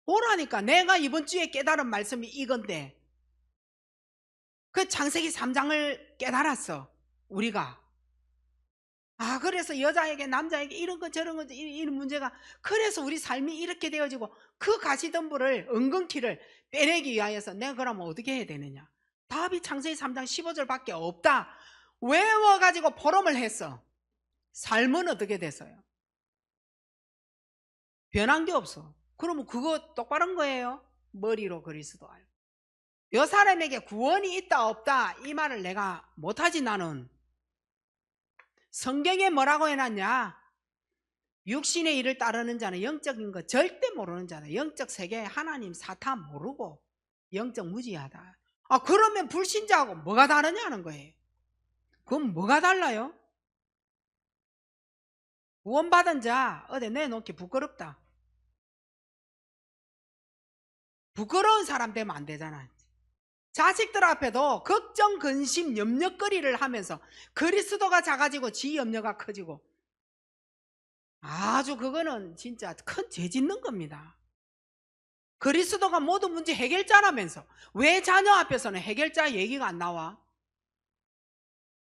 Speaker 1: 보라니까 내가 이번 주에 깨달은 말씀이 이건데, 그 창세기 3장을 깨달았어 우리가. 그래서 여자에게 남자에게 이런 거 저런 거 이런 문제가, 그래서 우리 삶이 이렇게 되어지고 그 가시덤불을 은근키를 빼내기 위하여서 내가 그러면 어떻게 해야 되느냐. 답이 창세기 3장 15절밖에 없다. 외워가지고 포럼을 했어. 삶은 어떻게 됐어요? 변한 게 없어. 그러면 그거 똑바른 거예요? 머리로 그리스도 알고. 요 사람에게 구원이 있다 없다 이 말을 내가 못하지. 나는 성경에 뭐라고 해놨냐? 육신의 일을 따르는 자는 영적인 거 절대 모르는 자다. 영적 세계 하나님 사탄 모르고 영적 무지하다. 그러면 불신자하고 뭐가 다르냐는 거예요. 그럼 뭐가 달라요? 구원받은 자 어디 내놓기 부끄럽다. 부끄러운 사람 되면 안 되잖아. 자식들 앞에도 걱정, 근심, 염려거리를 하면서 그리스도가 작아지고 지 염려가 커지고, 아주 그거는 진짜 큰 죄 짓는 겁니다. 그리스도가 모든 문제 해결자라면서 왜 자녀 앞에서는 해결자 얘기가 안 나와?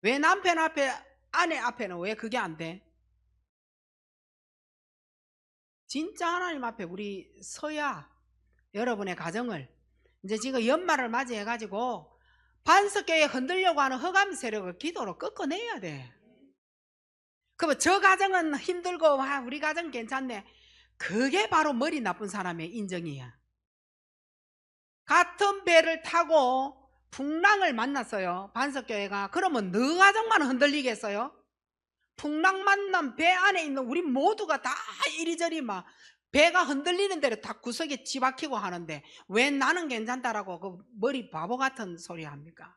Speaker 1: 왜 남편 앞에, 아내 앞에는 왜 그게 안 돼? 진짜 하나님 앞에 우리 서야 여러분의 가정을, 이제 지금 연말을 맞이해가지고 반석교회 흔들려고 하는 흑암 세력을 기도로 꺾어내야 돼. 그럼 저 가정은 힘들고 우리 가정 괜찮네. 그게 바로 머리 나쁜 사람의 인정이야. 같은 배를 타고 풍랑을 만났어요, 반석교회가. 그러면 너 가정만 흔들리겠어요? 풍랑 만난 배 안에 있는 우리 모두가 다 이리저리 막 배가 흔들리는 대로 다 구석에 뒤박히고 하는데 왜 나는 괜찮다라고 그 머리 바보 같은 소리 합니까?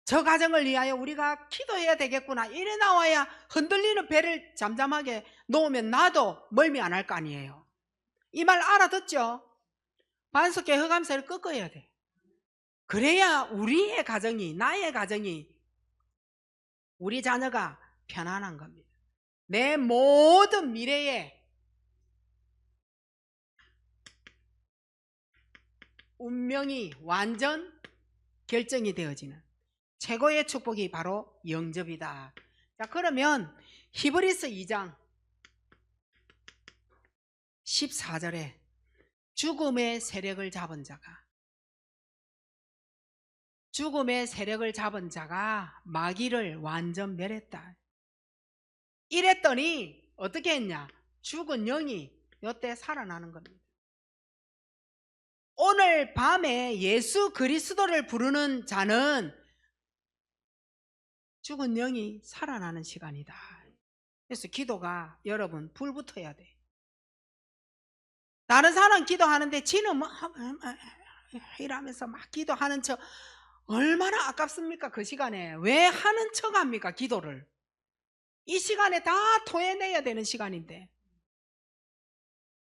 Speaker 1: 저 가정을 위하여 우리가 기도해야 되겠구나, 이래 나와야 흔들리는 배를 잠잠하게 놓으면 나도 멀미 안 할 거 아니에요. 이 말 알아듣죠? 반석교회 흑암새를 꺾어야 돼. 그래야 우리의 가정이, 나의 가정이, 우리 자녀가 편안한 겁니다. 내 모든 미래에 운명이 완전 결정이 되어지는 최고의 축복이 바로 영접이다. 자, 그러면 히브리서 2장 14절에 죽음의 세력을 잡은 자가 마귀를 완전 멸했다. 이랬더니 어떻게 했냐? 죽은 영이 이때 살아나는 겁니다. 오늘 밤에 예수 그리스도를 부르는 자는 죽은 영이 살아나는 시간이다. 그래서 기도가 여러분 불붙어야 돼. 다른 사람 기도하는데 지는 이러면서 막 기도하는 척, 얼마나 아깝습니까? 그 시간에 왜 하는 척 합니까? 기도를 이 시간에 다 토해내야 되는 시간인데,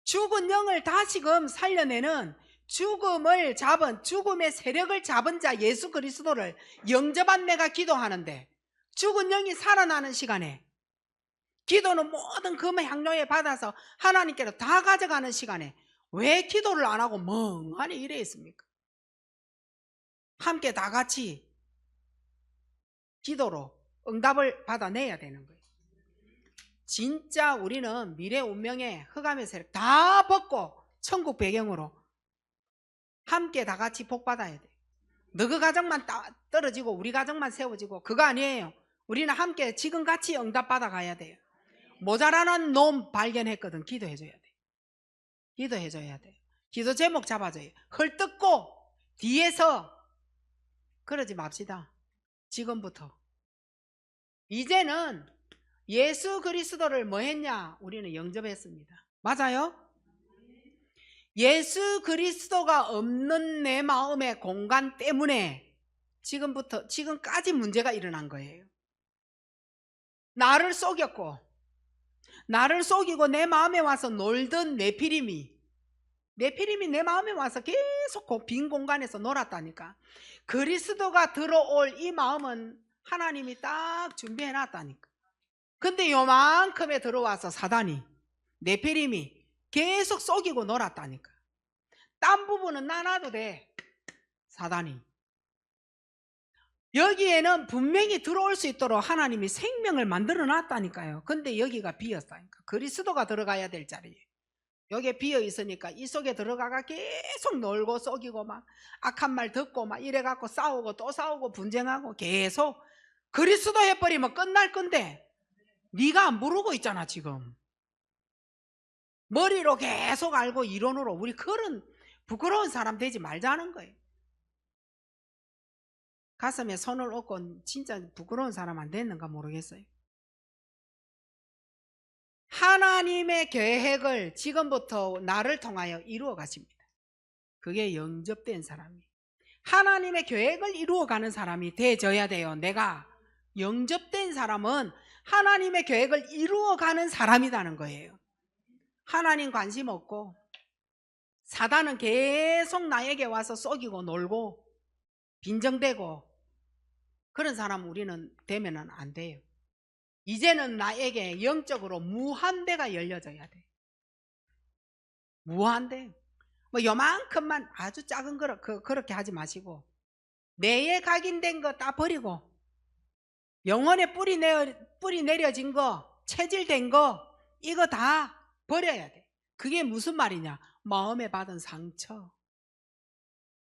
Speaker 1: 죽은 영을 다시금 살려내는 죽음의 세력을 잡은 자 예수 그리스도를 영접한 내가 기도하는데, 죽은 영이 살아나는 시간에, 기도는 모든 금의 향료에 받아서 하나님께로 다 가져가는 시간에 왜 기도를 안 하고 멍하니 이래 있습니까? 함께 다 같이 기도로 응답을 받아내야 되는 거예요. 진짜 우리는 미래 운명의 흑암의 세력 다 벗고 천국 배경으로 함께 다 같이 복 받아야 돼. 너그 가정만 떨어지고 우리 가정만 세워지고 그거 아니에요. 우리는 함께 지금 같이 응답 받아가야 돼요. 모자라는 놈 발견했거든. 기도해줘야 돼. 기도해줘야 돼. 기도 제목 잡아줘요. 헐뜯고 뒤에서 그러지 맙시다. 지금부터. 이제는 예수 그리스도를 뭐 했냐? 우리는 영접했습니다. 맞아요? 예수 그리스도가 없는 내 마음의 공간 때문에 지금까지 문제가 일어난 거예요. 나를 속이고 내 마음에 와서 놀던 네피림이 내 마음에 와서 계속 빈 공간에서 놀았다니까. 그리스도가 들어올 이 마음은 하나님이 딱 준비해 놨다니까. 근데 요만큼에 들어와서 사단이, 네피림이 계속 속이고 놀았다니까. 딴 부분은 나눠도 돼. 사단이 여기에는 분명히 들어올 수 있도록 하나님이 생명을 만들어 놨다니까요. 근데 여기가 비었다니까. 그리스도가 들어가야 될 자리예요. 여기에 비어 있으니까 이 속에 들어가가 계속 놀고 속이고 막 악한 말 듣고 막 이래갖고 싸우고 또 싸우고 분쟁하고 계속. 그리스도 해버리면 끝날 건데 네가 안 부르고 있잖아. 지금 머리로 계속 알고 이론으로 우리 그런 부끄러운 사람 되지 말자는 거예요. 가슴에 손을 얹고 진짜 부끄러운 사람 안 됐는가 모르겠어요. 하나님의 계획을 지금부터 나를 통하여 이루어 가십니다. 그게 영접된 사람이에요. 하나님의 계획을 이루어가는 사람이 되어져야 돼요. 내가 영접된 사람은 하나님의 계획을 이루어가는 사람이라는 거예요. 하나님 관심 없고 사단은 계속 나에게 와서 속이고 놀고 빈정대고 그런 사람 우리는 되면 안 돼요. 이제는 나에게 영적으로 무한대가 열려져야 돼. 무한대. 뭐 요만큼만 아주 작은 거 그렇게 하지 마시고 내에 각인된 거 다 버리고 영혼에 뿌리 내려진 거, 체질된 거 이거 다 버려야 돼. 그게 무슨 말이냐? 마음에 받은 상처,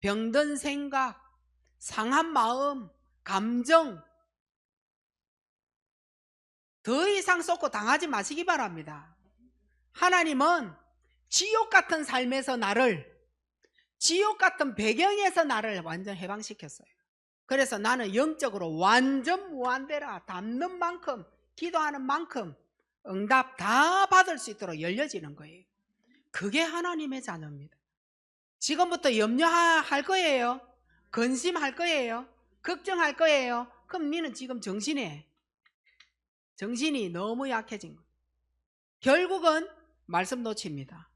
Speaker 1: 병든 생각, 상한 마음, 감정, 더 이상 쏟고 당하지 마시기 바랍니다. 하나님은 지옥 같은 삶에서 나를, 지옥 같은 배경에서 나를 완전 해방시켰어요. 그래서 나는 영적으로 완전 무한대라. 담는 만큼, 기도하는 만큼 응답 다 받을 수 있도록 열려지는 거예요. 그게 하나님의 자녀입니다. 지금부터 염려할 거예요? 근심할 거예요? 걱정할 거예요? 그럼 니는 지금 정신이 너무 약해진 거예요. 결국은 말씀 놓칩니다.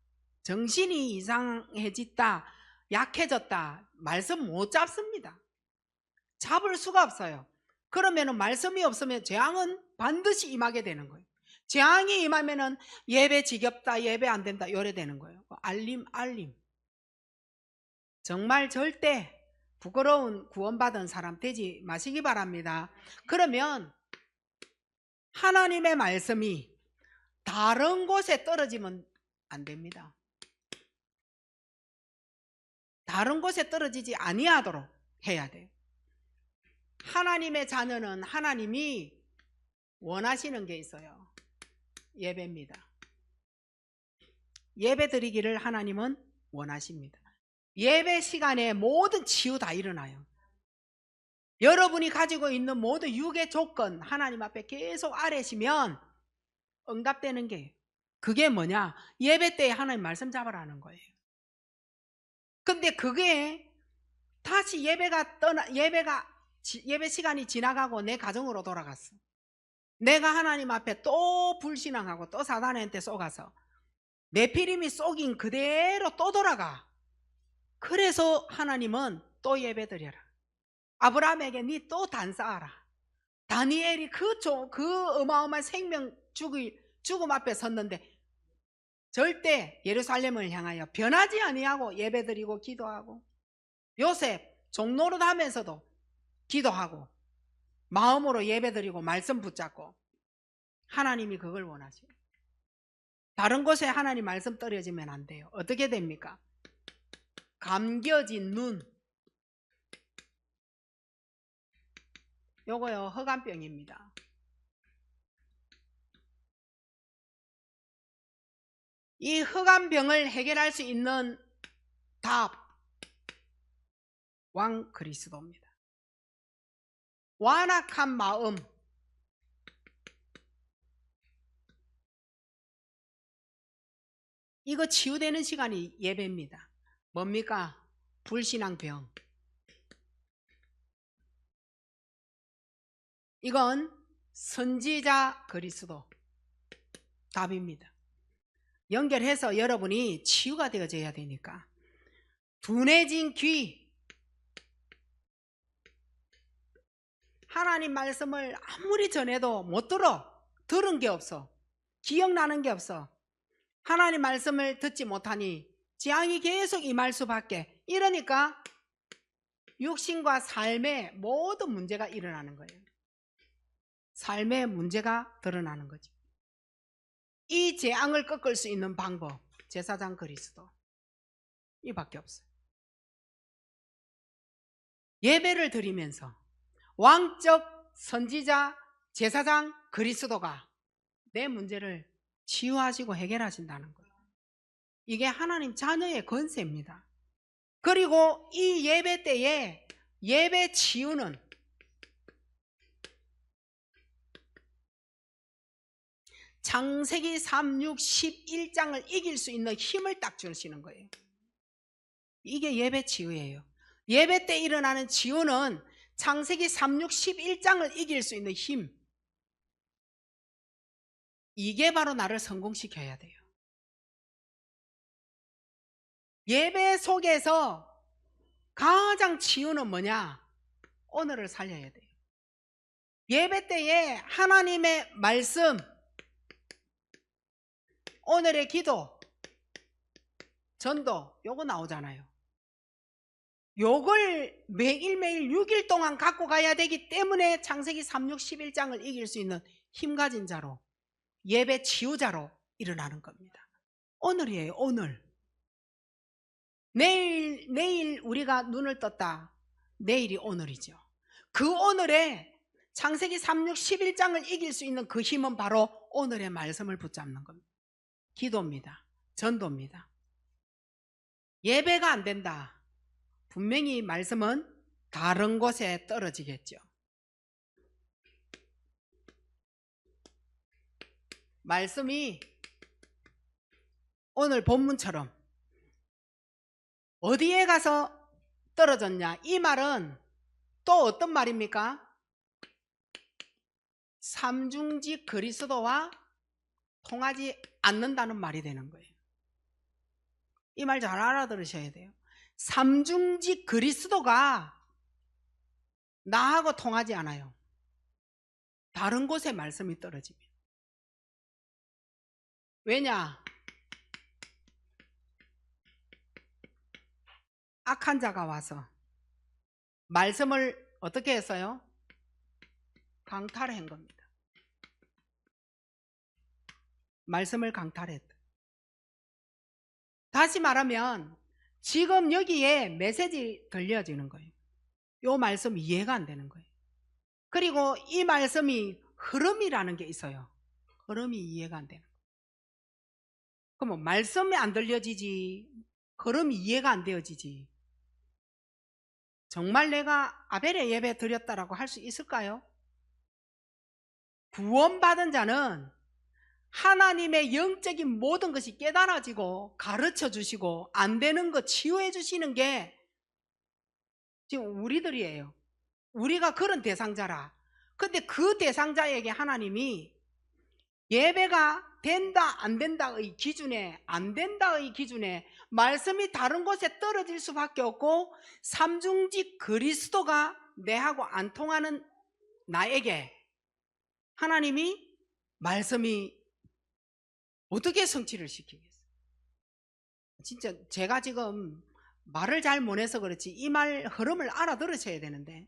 Speaker 1: 정신이 이상해졌다, 약해졌다, 말씀 못 잡습니다. 잡을 수가 없어요. 그러면 말씀이 없으면 재앙은 반드시 임하게 되는 거예요. 재앙이 임하면은 예배 지겹다, 예배 안 된다, 요래 되는 거예요. 알림. 정말 절대 부끄러운 구원받은 사람 되지 마시기 바랍니다. 그러면 하나님의 말씀이 다른 곳에 떨어지면 안 됩니다. 다른 곳에 떨어지지 아니하도록 해야 돼요. 하나님의 자녀는 하나님이 원하시는 게 있어요. 예배입니다. 예배 드리기를 하나님은 원하십니다. 예배 시간에 모든 치유 다 일어나요. 여러분이 가지고 있는 모든 육의 조건 하나님 앞에 계속 아뢰시면 응답되는 게, 그게 뭐냐? 예배 때에 하나님 말씀 잡으라는 거예요. 근데 그게 다시 예배 시간이 지나가고 내 가정으로 돌아갔어. 내가 하나님 앞에 또 불신앙하고 또 사단한테 쏘가서 네피림이 쏘긴 그대로 또 돌아가. 그래서 하나님은 또 예배 드려라. 아브라함에게 니 또 단 쌓아라. 다니엘이 그 어마어마한 생명 죽음 앞에 섰는데 절대 예루살렘을 향하여 변하지 아니하고 예배드리고 기도하고, 요셉 종노릇 하면서도 기도하고 마음으로 예배드리고 말씀 붙잡고, 하나님이 그걸 원하셔요. 다른 곳에 하나님 말씀 떨어지면 안 돼요. 어떻게 됩니까? 감겨진 눈, 요거요 허감병입니다. 이 허감병을 해결할 수 있는 답, 왕 그리스도입니다. 완악한 마음, 이거 치유되는 시간이 예배입니다. 뭡니까? 불신앙병. 이건 선지자 그리스도 답입니다. 연결해서 여러분이 치유가 되어져야 되니까. 둔해진 귀, 하나님 말씀을 아무리 전해도 못 들은 게 없어. 기억나는 게 없어. 하나님 말씀을 듣지 못하니 재앙이 계속 임할 수밖에. 이러니까 육신과 삶에 모든 문제가 일어나는 거예요. 삶의 문제가 드러나는 거죠. 이 재앙을 꺾을 수 있는 방법, 제사장 그리스도, 이밖에 없어요. 예배를 드리면서 왕적 선지자 제사장 그리스도가 내 문제를 치유하시고 해결하신다는 거예요. 이게 하나님 자녀의 권세입니다. 그리고 이 예배 때에 예배 치유는 창세기 3, 6, 11장을 이길 수 있는 힘을 딱 주시는 거예요. 이게 예배 치유예요. 예배 때 일어나는 치유는 창세기 3, 6, 11장을 이길 수 있는 힘, 이게 바로 나를 성공시켜야 돼요. 예배 속에서 가장 치유는 뭐냐? 오늘을 살려야 돼요. 예배 때에 하나님의 말씀, 오늘의 기도, 전도, 요거 나오잖아요. 요걸 매일매일 6일 동안 갖고 가야 되기 때문에 창세기 3, 6, 11장을 이길 수 있는 힘 가진 자로, 예배 치유자로 일어나는 겁니다. 오늘이에요. 오늘. 내일 우리가 눈을 떴다. 내일이 오늘이죠. 그 오늘에 창세기 3, 6, 11장을 이길 수 있는 그 힘은 바로 오늘의 말씀을 붙잡는 겁니다. 기도입니다. 전도입니다. 예배가 안 된다. 분명히 말씀은 다른 곳에 떨어지겠죠. 말씀이 오늘 본문처럼 어디에 가서 떨어졌냐? 이 말은 또 어떤 말입니까? 삼중직 그리스도와 통하지 않는다는 말이 되는 거예요. 이 말 잘 알아들으셔야 돼요. 삼중직 그리스도가 나하고 통하지 않아요. 다른 곳에 말씀이 떨어지면. 왜냐? 악한 자가 와서 말씀을 어떻게 했어요? 강탈한 겁니다. 말씀을 강탈했다. 다시 말하면 지금 여기에 메시지 들려지는 거예요. 이 말씀 이해가 안 되는 거예요. 그리고 이 말씀이 흐름이라는 게 있어요. 흐름이 이해가 안 되는 거예요. 그러면 말씀이 안 들려지지, 흐름이 이해가 안 되어지지. 정말 내가 아벨의 예배 드렸다라고 할 수 있을까요? 구원받은 자는 하나님의 영적인 모든 것이 깨달아지고 가르쳐 주시고 안 되는 거 치유해 주시는 게 지금 우리들이에요. 우리가 그런 대상자라. 근데 그 대상자에게 하나님이 예배가 된다 안 된다의 기준에, 안 된다의 기준에 말씀이 다른 곳에 떨어질 수밖에 없고, 삼중직 그리스도가 내하고 안 통하는 나에게 하나님이 말씀이 어떻게 성취를 시키겠어요? 진짜 제가 지금 말을 잘 못해서 그렇지 이 말 흐름을 알아들으셔야 되는데,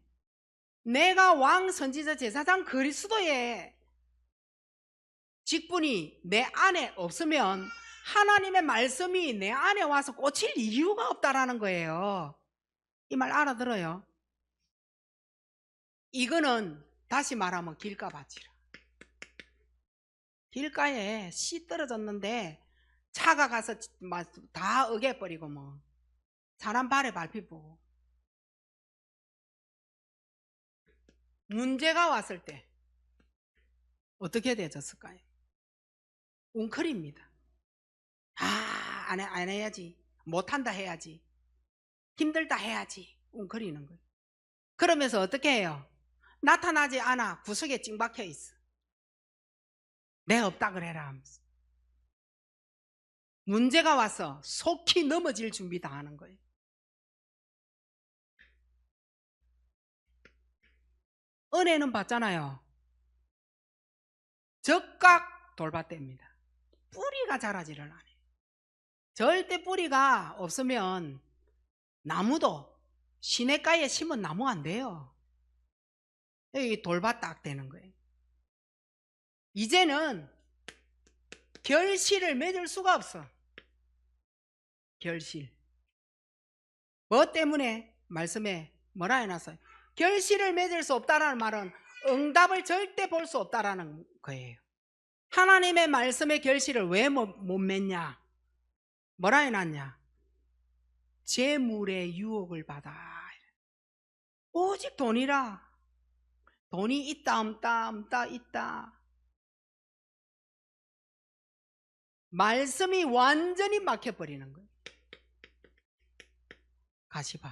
Speaker 1: 내가 왕 선지자 제사장 그리스도의 직분이 내 안에 없으면 하나님의 말씀이 내 안에 와서 꽂힐 이유가 없다라는 거예요. 이 말 알아들어요? 이거는 다시 말하면 길가밭이라. 길가에 씨 떨어졌는데 차가 가서 다 어겨버리고 뭐 사람 발에 밟히 보고. 문제가 왔을 때 어떻게 되졌을까요? 웅크립니다. 안 해야지, 못한다 해야지, 힘들다 해야지 웅크리는 거예요. 그러면서 어떻게 해요? 나타나지 않아 구석에 찡박혀 있어. 내 없다 그래라 하면서. 문제가 와서 속히 넘어질 준비 다 하는 거예요. 은혜는 받잖아요. 적각 돌밭대입니다. 뿌리가 자라지를 않아요. 절대 뿌리가 없으면 나무도 시냇가에 심은 나무 안 돼요. 여기 돌밭 딱 되는 거예요. 이제는 결실을 맺을 수가 없어. 결실. 뭐 때문에? 말씀에 뭐라 해놨어요? 결실을 맺을 수 없다라는 말은 응답을 절대 볼 수 없다라는 거예요. 하나님의 말씀의 결실을 왜 못 맺냐? 뭐라 해놨냐? 재물의 유혹을 받아. 오직 돈이라. 돈이 있다 없다 있다. 말씀이 완전히 막혀버리는 거예요. 가시밭.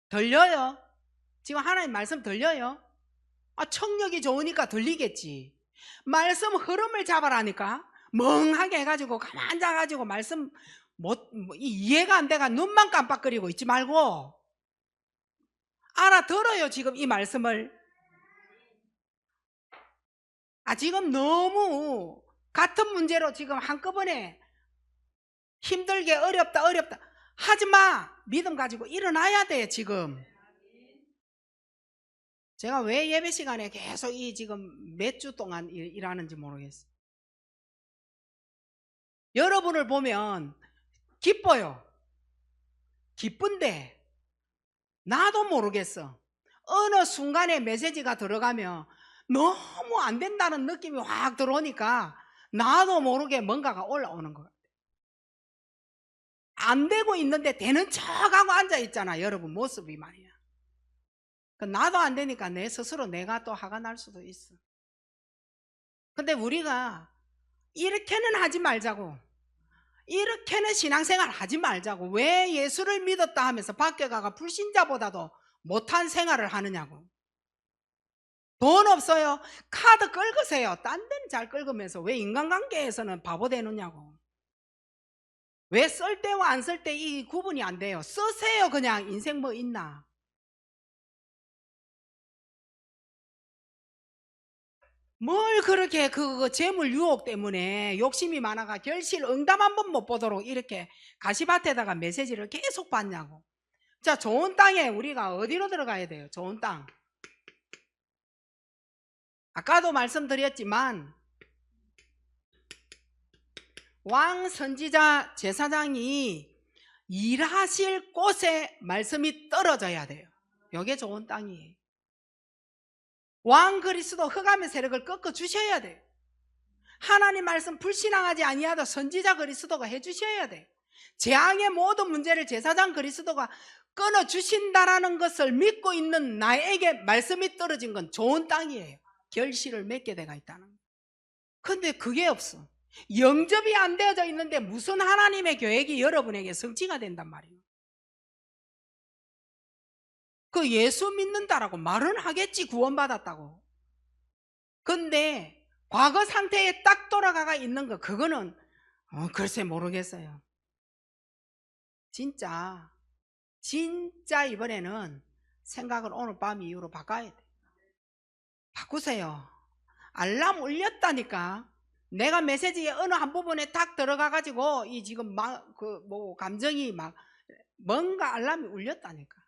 Speaker 1: 들려요? 지금 하나님 말씀 들려요? 청력이 좋으니까 들리겠지. 말씀 흐름을 잡아라니까 멍하게 해가지고 가만 앉아가지고 말씀 이해가 안 돼가 눈만 깜빡거리고 있지 말고 알아들어요. 지금 이 말씀을. 지금 너무 같은 문제로 지금 한꺼번에 힘들게 어렵다 하지마. 믿음 가지고 일어나야 돼. 지금 제가 왜 예배 시간에 계속 지금 몇 주 동안 일하는지 모르겠어요. 여러분을 보면 기뻐요. 기쁜데 나도 모르겠어. 어느 순간에 메시지가 들어가면 너무 안 된다는 느낌이 확 들어오니까 나도 모르게 뭔가가 올라오는 것 같아요. 안 되고 있는데 되는 척하고 앉아있잖아. 여러분 모습이 말이야. 나도 안 되니까 내 스스로 내가 또 화가 날 수도 있어. 근데 우리가 이렇게는 하지 말자고, 이렇게는 신앙생활 하지 말자고, 왜 예수를 믿었다 하면서 밖에 가가 불신자보다도 못한 생활을 하느냐고. 돈 없어요? 카드 긁으세요. 딴 데는 잘 긁으면서 왜 인간관계에서는 바보 되느냐고. 왜 쓸 때와 안 쓸 때 이 구분이 안 돼요. 쓰세요. 그냥 인생 뭐 있나. 뭘 그렇게 그 재물 유혹 때문에 욕심이 많아가 결실 응답 한 번 못 보도록 이렇게 가시밭에다가 메시지를 계속 받냐고. 자, 좋은 땅에 우리가 어디로 들어가야 돼요? 좋은 땅. 아까도 말씀드렸지만 왕 선지자 제사장이 일하실 곳에 말씀이 떨어져야 돼요. 이게 좋은 땅이에요. 왕 그리스도 흑암의 세력을 꺾어 주셔야 돼요. 하나님 말씀 불신앙하지 아니하도 선지자 그리스도가 해주셔야 돼. 재앙의 모든 문제를 제사장 그리스도가 끊어주신다라는 것을 믿고 있는 나에게 말씀이 떨어진 건 좋은 땅이에요. 결실을 맺게 돼가 있다는 거예요. 근데 그게 없어. 영접이 안 되어져 있는데 무슨 하나님의 계획이 여러분에게 성취가 된단 말이에요. 그 예수 믿는다라고 말은 하겠지, 구원받았다고. 근데 과거 상태에 딱 돌아가 있는 거, 그거는 글쎄 모르겠어요. 진짜 이번에는 생각을 오늘 밤 이후로 바꿔야 돼. 바꾸세요. 알람 울렸다니까. 내가 메시지의 어느 한 부분에 딱 들어가 가지고 이 지금 막 그 뭐 감정이 막 뭔가 알람이 울렸다니까.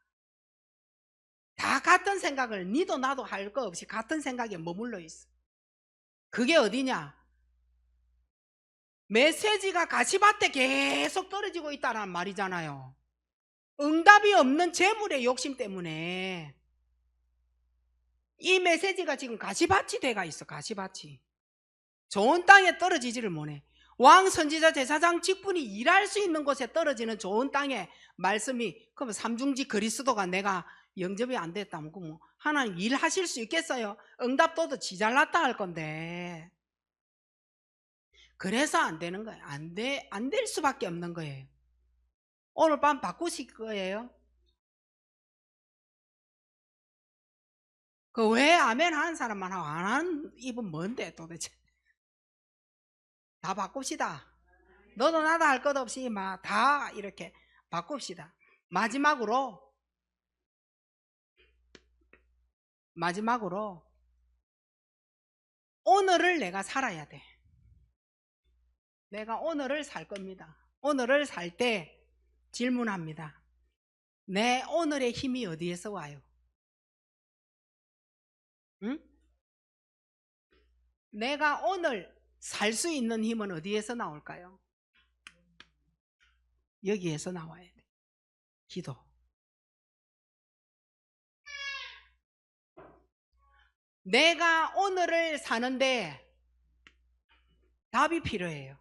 Speaker 1: 다 같은 생각을 니도 나도 할 거 없이 같은 생각에 머물러 있어. 그게 어디냐? 메시지가 가시밭에 계속 떨어지고 있다는 말이잖아요. 응답이 없는 재물의 욕심 때문에 이 메시지가 지금 가시밭이 돼가 있어. 가시밭이 좋은 땅에 떨어지지를 못해. 왕 선지자 제사장 직분이 일할 수 있는 곳에 떨어지는 좋은 땅에 말씀이, 그럼 삼중지 그리스도가 내가 영접이 안 됐다면 뭐 하나님 일하실 수 있겠어요? 응답도도 지잘났다 할 건데. 그래서 안 되는 거예요. 안 될 수밖에 없는 거예요. 오늘 밤 바꾸실 거예요? 그 왜 아멘 하는 사람만 하고 안 하는 입은 뭔데 도대체? 다 바꿉시다. 너도 나도 할 것 없이 막 다 이렇게 바꿉시다. 마지막으로 오늘을 내가 살아야 돼. 내가 오늘을 살 겁니다. 오늘을 살 때 질문합니다. 내 오늘의 힘이 어디에서 와요? 응? 내가 오늘 살 수 있는 힘은 어디에서 나올까요? 여기에서 나와야 돼. 기도. 내가 오늘을 사는데 답이 필요해요.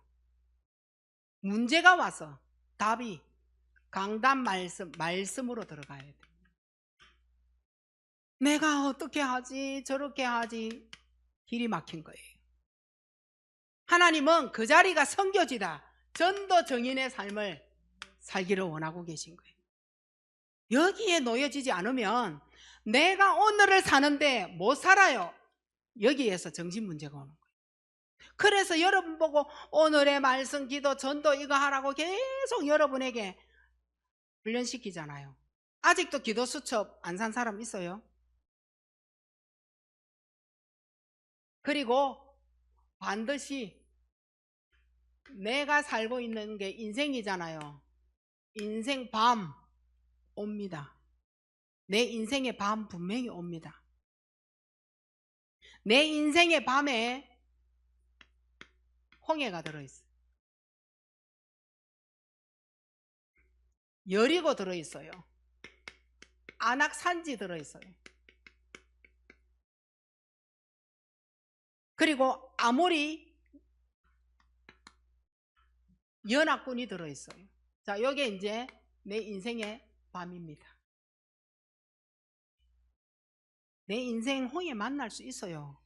Speaker 1: 문제가 와서 답이 강단 말씀으로 들어가야 돼. 내가 어떻게 하지 저렇게 하지, 길이 막힌 거예요. 하나님은 그 자리가 성교지다, 전도 정인의 삶을 살기를 원하고 계신 거예요. 여기에 놓여지지 않으면 내가 오늘을 사는데 못 살아요. 여기에서 정신 문제가 오는 거예요. 그래서 여러분 보고 오늘의 말씀, 기도, 전도 이거 하라고 계속 여러분에게 훈련시키잖아요. 아직도 기도 수첩 안 산 사람 있어요? 그리고 반드시 내가 살고 있는 게 인생이잖아요. 인생 밤 옵니다. 내 인생의 밤 분명히 옵니다. 내 인생의 밤에 홍해가 들어있어요. 여리고 들어있어요. 안악산지 들어있어요. 그리고 아모리 연합군이 들어있어요. 자, 요게 이제 내 인생의 밤입니다. 내 인생 홍해 만날 수 있어요.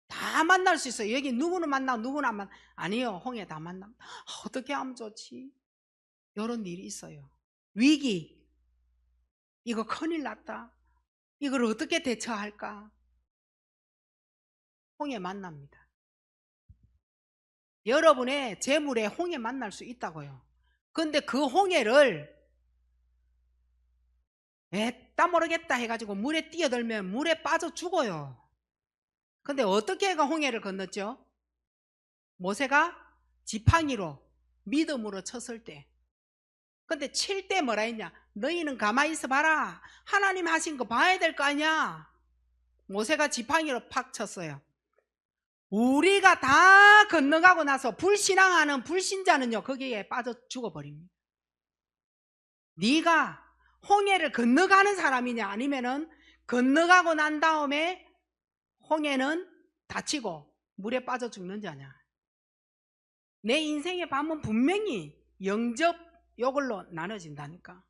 Speaker 1: 다 만날 수 있어요. 여기 누구는 만나고 누구는 안 만나. 아니요, 홍해 다 만납니다. 어떻게 하면 좋지? 이런 일이 있어요. 위기, 이거 큰일 났다. 이걸 어떻게 대처할까? 홍해 만납니다. 여러분의 재물에 홍해 만날 수 있다고요. 근데 그 홍해를 에따 모르겠다 해가지고 물에 뛰어들면 물에 빠져 죽어요. 근데 어떻게 해가 홍해를 건넜죠? 모세가 지팡이로 믿음으로 쳤을 때. 근데 칠 때 뭐라 했냐? 너희는 가만히 있어 봐라. 하나님 하신 거 봐야 될 거 아니야. 모세가 지팡이로 팍 쳤어요. 우리가 다 건너가고 나서 불신앙하는 불신자는요, 거기에 빠져 죽어버립니다. 네가 홍해를 건너가는 사람이냐, 아니면은 건너가고 난 다음에 홍해는 다치고 물에 빠져 죽는 자냐. 내 인생의 밤은 분명히 영접 요걸로 나눠진다니까.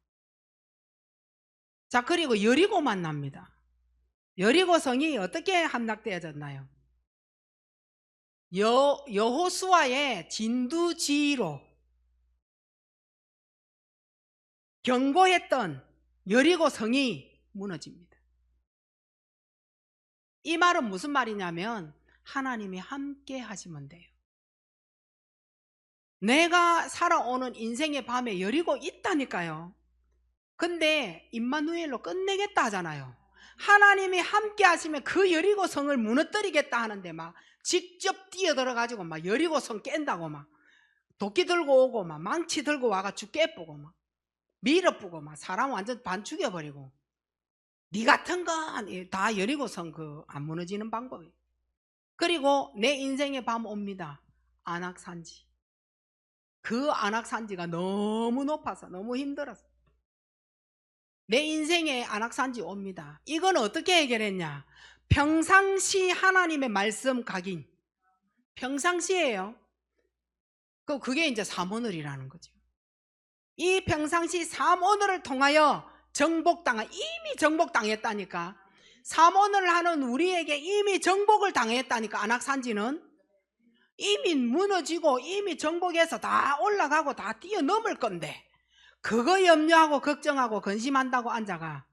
Speaker 1: 자, 그리고 여리고 만납니다. 여리고 성이 어떻게 함락되어졌나요? 여호수아의 진두지휘로 경고했던 여리고 성이 무너집니다. 이 말은 무슨 말이냐면 하나님이 함께 하시면 돼요. 내가 살아오는 인생의 밤에 여리고 있다니까요. 근데 임마누엘로 끝내겠다 하잖아요. 하나님이 함께 하시면 그 여리고 성을 무너뜨리겠다 하는데 막 직접 뛰어들어가지고 막 여리고 성 깬다고 막 도끼 들고 오고 막 망치 들고 와가지고 깨쁘고 막 밀어쁘고 막 사람 완전 반 죽여버리고, 니 같은 건 다 여리고 성 그 안 무너지는 방법이에요. 그리고 내 인생의 밤 옵니다. 안악산지. 그 안악산지가 너무 높아서 너무 힘들어서 내 인생의 안악산지 옵니다. 이건 어떻게 해결했냐? 평상시 하나님의 말씀 각인. 평상시예요. 그게 이제 삼오늘이라는 거죠. 이 평상시 삼오늘을 통하여 이미 정복당했다니까. 삼오늘을 하는 우리에게 이미 정복을 당했다니까. 안악산지는 이미 무너지고 이미 정복해서 다 올라가고 다 뛰어넘을 건데, 그거 염려하고 걱정하고 근심한다고 앉아가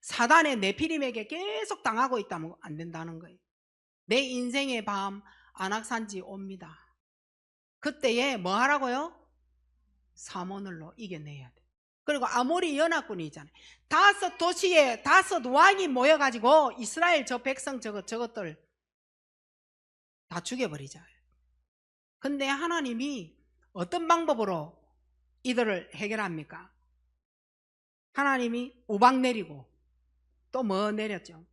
Speaker 1: 사단의 네피림에게 계속 당하고 있다면 안 된다는 거예요. 내 인생의 밤 안악산지 옵니다. 그때에 뭐 하라고요? 삼오늘로 이겨내야 돼. 그리고 아모리 연합군이 있잖아요. 5도시에 5 왕이 모여가지고 이스라엘 저 백성 저것들 다 죽여버리자. 근데 하나님이 어떤 방법으로 이들을 해결합니까? 하나님이 우박 내리고 또 뭐 내렸죠?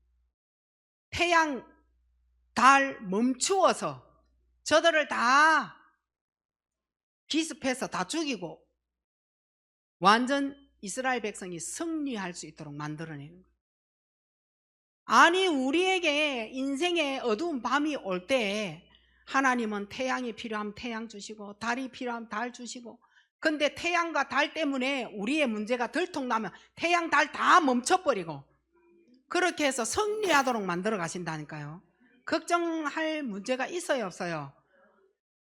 Speaker 1: 태양, 달 멈추어서 저들을 다 기습해서 다 죽이고 완전 이스라엘 백성이 승리할 수 있도록 만들어내는 거예요. 아니, 우리에게 인생의 어두운 밤이 올 때 하나님은 태양이 필요하면 태양 주시고 달이 필요하면 달 주시고, 근데 태양과 달 때문에 우리의 문제가 들통나면 태양, 달 다 멈춰버리고 그렇게 해서 승리하도록 만들어 가신다니까요. 걱정할 문제가 있어요, 없어요?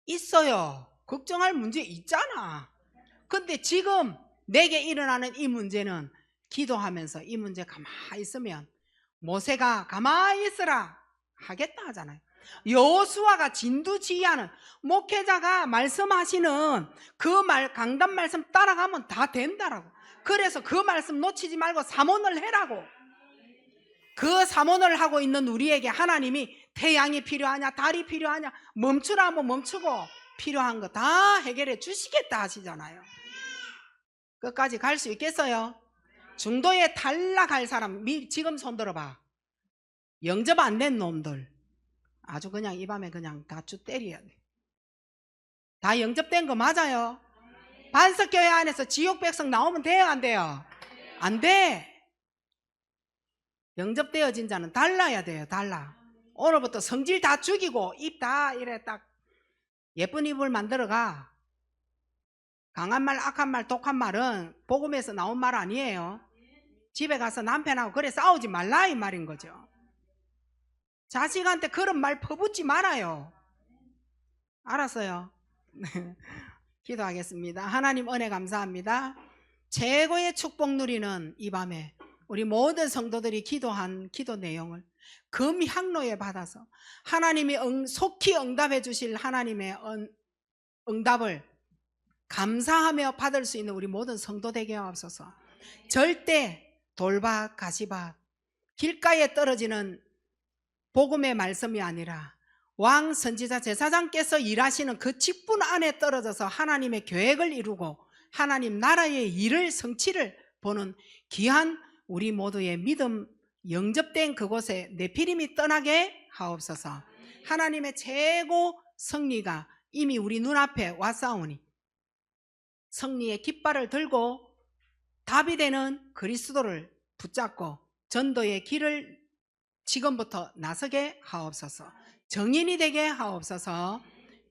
Speaker 1: 있어요. 걱정할 문제 있잖아. 근데 지금 내게 일어나는 이 문제는 기도하면서 이 문제 가만히 있으면 모세가 가만히 있으라 하겠다 하잖아요. 여호수아가 진두지휘하는 목회자가 말씀하시는 그 강단 말씀 따라가면 다 된다라고. 그래서 그 말씀 놓치지 말고 삼오늘 해라고. 그 삼오늘 하고 있는 우리에게 하나님이 태양이 필요하냐 달이 필요하냐 멈추라 하면 멈추고 필요한 거 다 해결해 주시겠다 하시잖아요. 끝까지 갈 수 있겠어요? 중도에 탈락할 사람 지금 손 들어봐. 영접 안 된 놈들 아주 그냥 이 밤에 그냥 다 쭉 때려야 돼. 다 영접된 거 맞아요? 반석교회 안에서 지옥 백성 나오면 돼요, 안 돼요? 안 돼. 영접되어진 자는 달라야 돼요. 달라. 오늘부터 성질 다 죽이고 입 다 이래 딱 예쁜 입을 만들어가. 강한 말, 악한 말, 독한 말은 복음에서 나온 말 아니에요. 집에 가서 남편하고 그래 싸우지 말라 이 말인 거죠. 자식한테 그런 말 퍼붓지 말아요. 알았어요? 기도하겠습니다. 하나님 은혜 감사합니다. 최고의 축복 누리는 이 밤에 우리 모든 성도들이 기도한 기도 내용을 금향로에 받아서 하나님이 속히 응답해 주실 하나님의 응답을 감사하며 받을 수 있는 우리 모든 성도 되게 하옵소서. 절대 돌밭, 가시밭, 길가에 떨어지는 복음의 말씀이 아니라 왕 선지자 제사장께서 일하시는 그 직분 안에 떨어져서 하나님의 계획을 이루고 하나님 나라의 일을 성취를 보는 귀한 우리 모두의 믿음 영접된 그곳에 네피림이 떠나게 하옵소서. 하나님의 최고 승리가 이미 우리 눈앞에 왔사오니 승리의 깃발을 들고 답이 되는 그리스도를 붙잡고 전도의 길을 지금부터 나서게 하옵소서. 정인이 되게 하옵소서.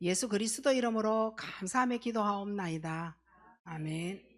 Speaker 1: 예수 그리스도 이름으로 감사하며 기도하옵나이다. 아멘.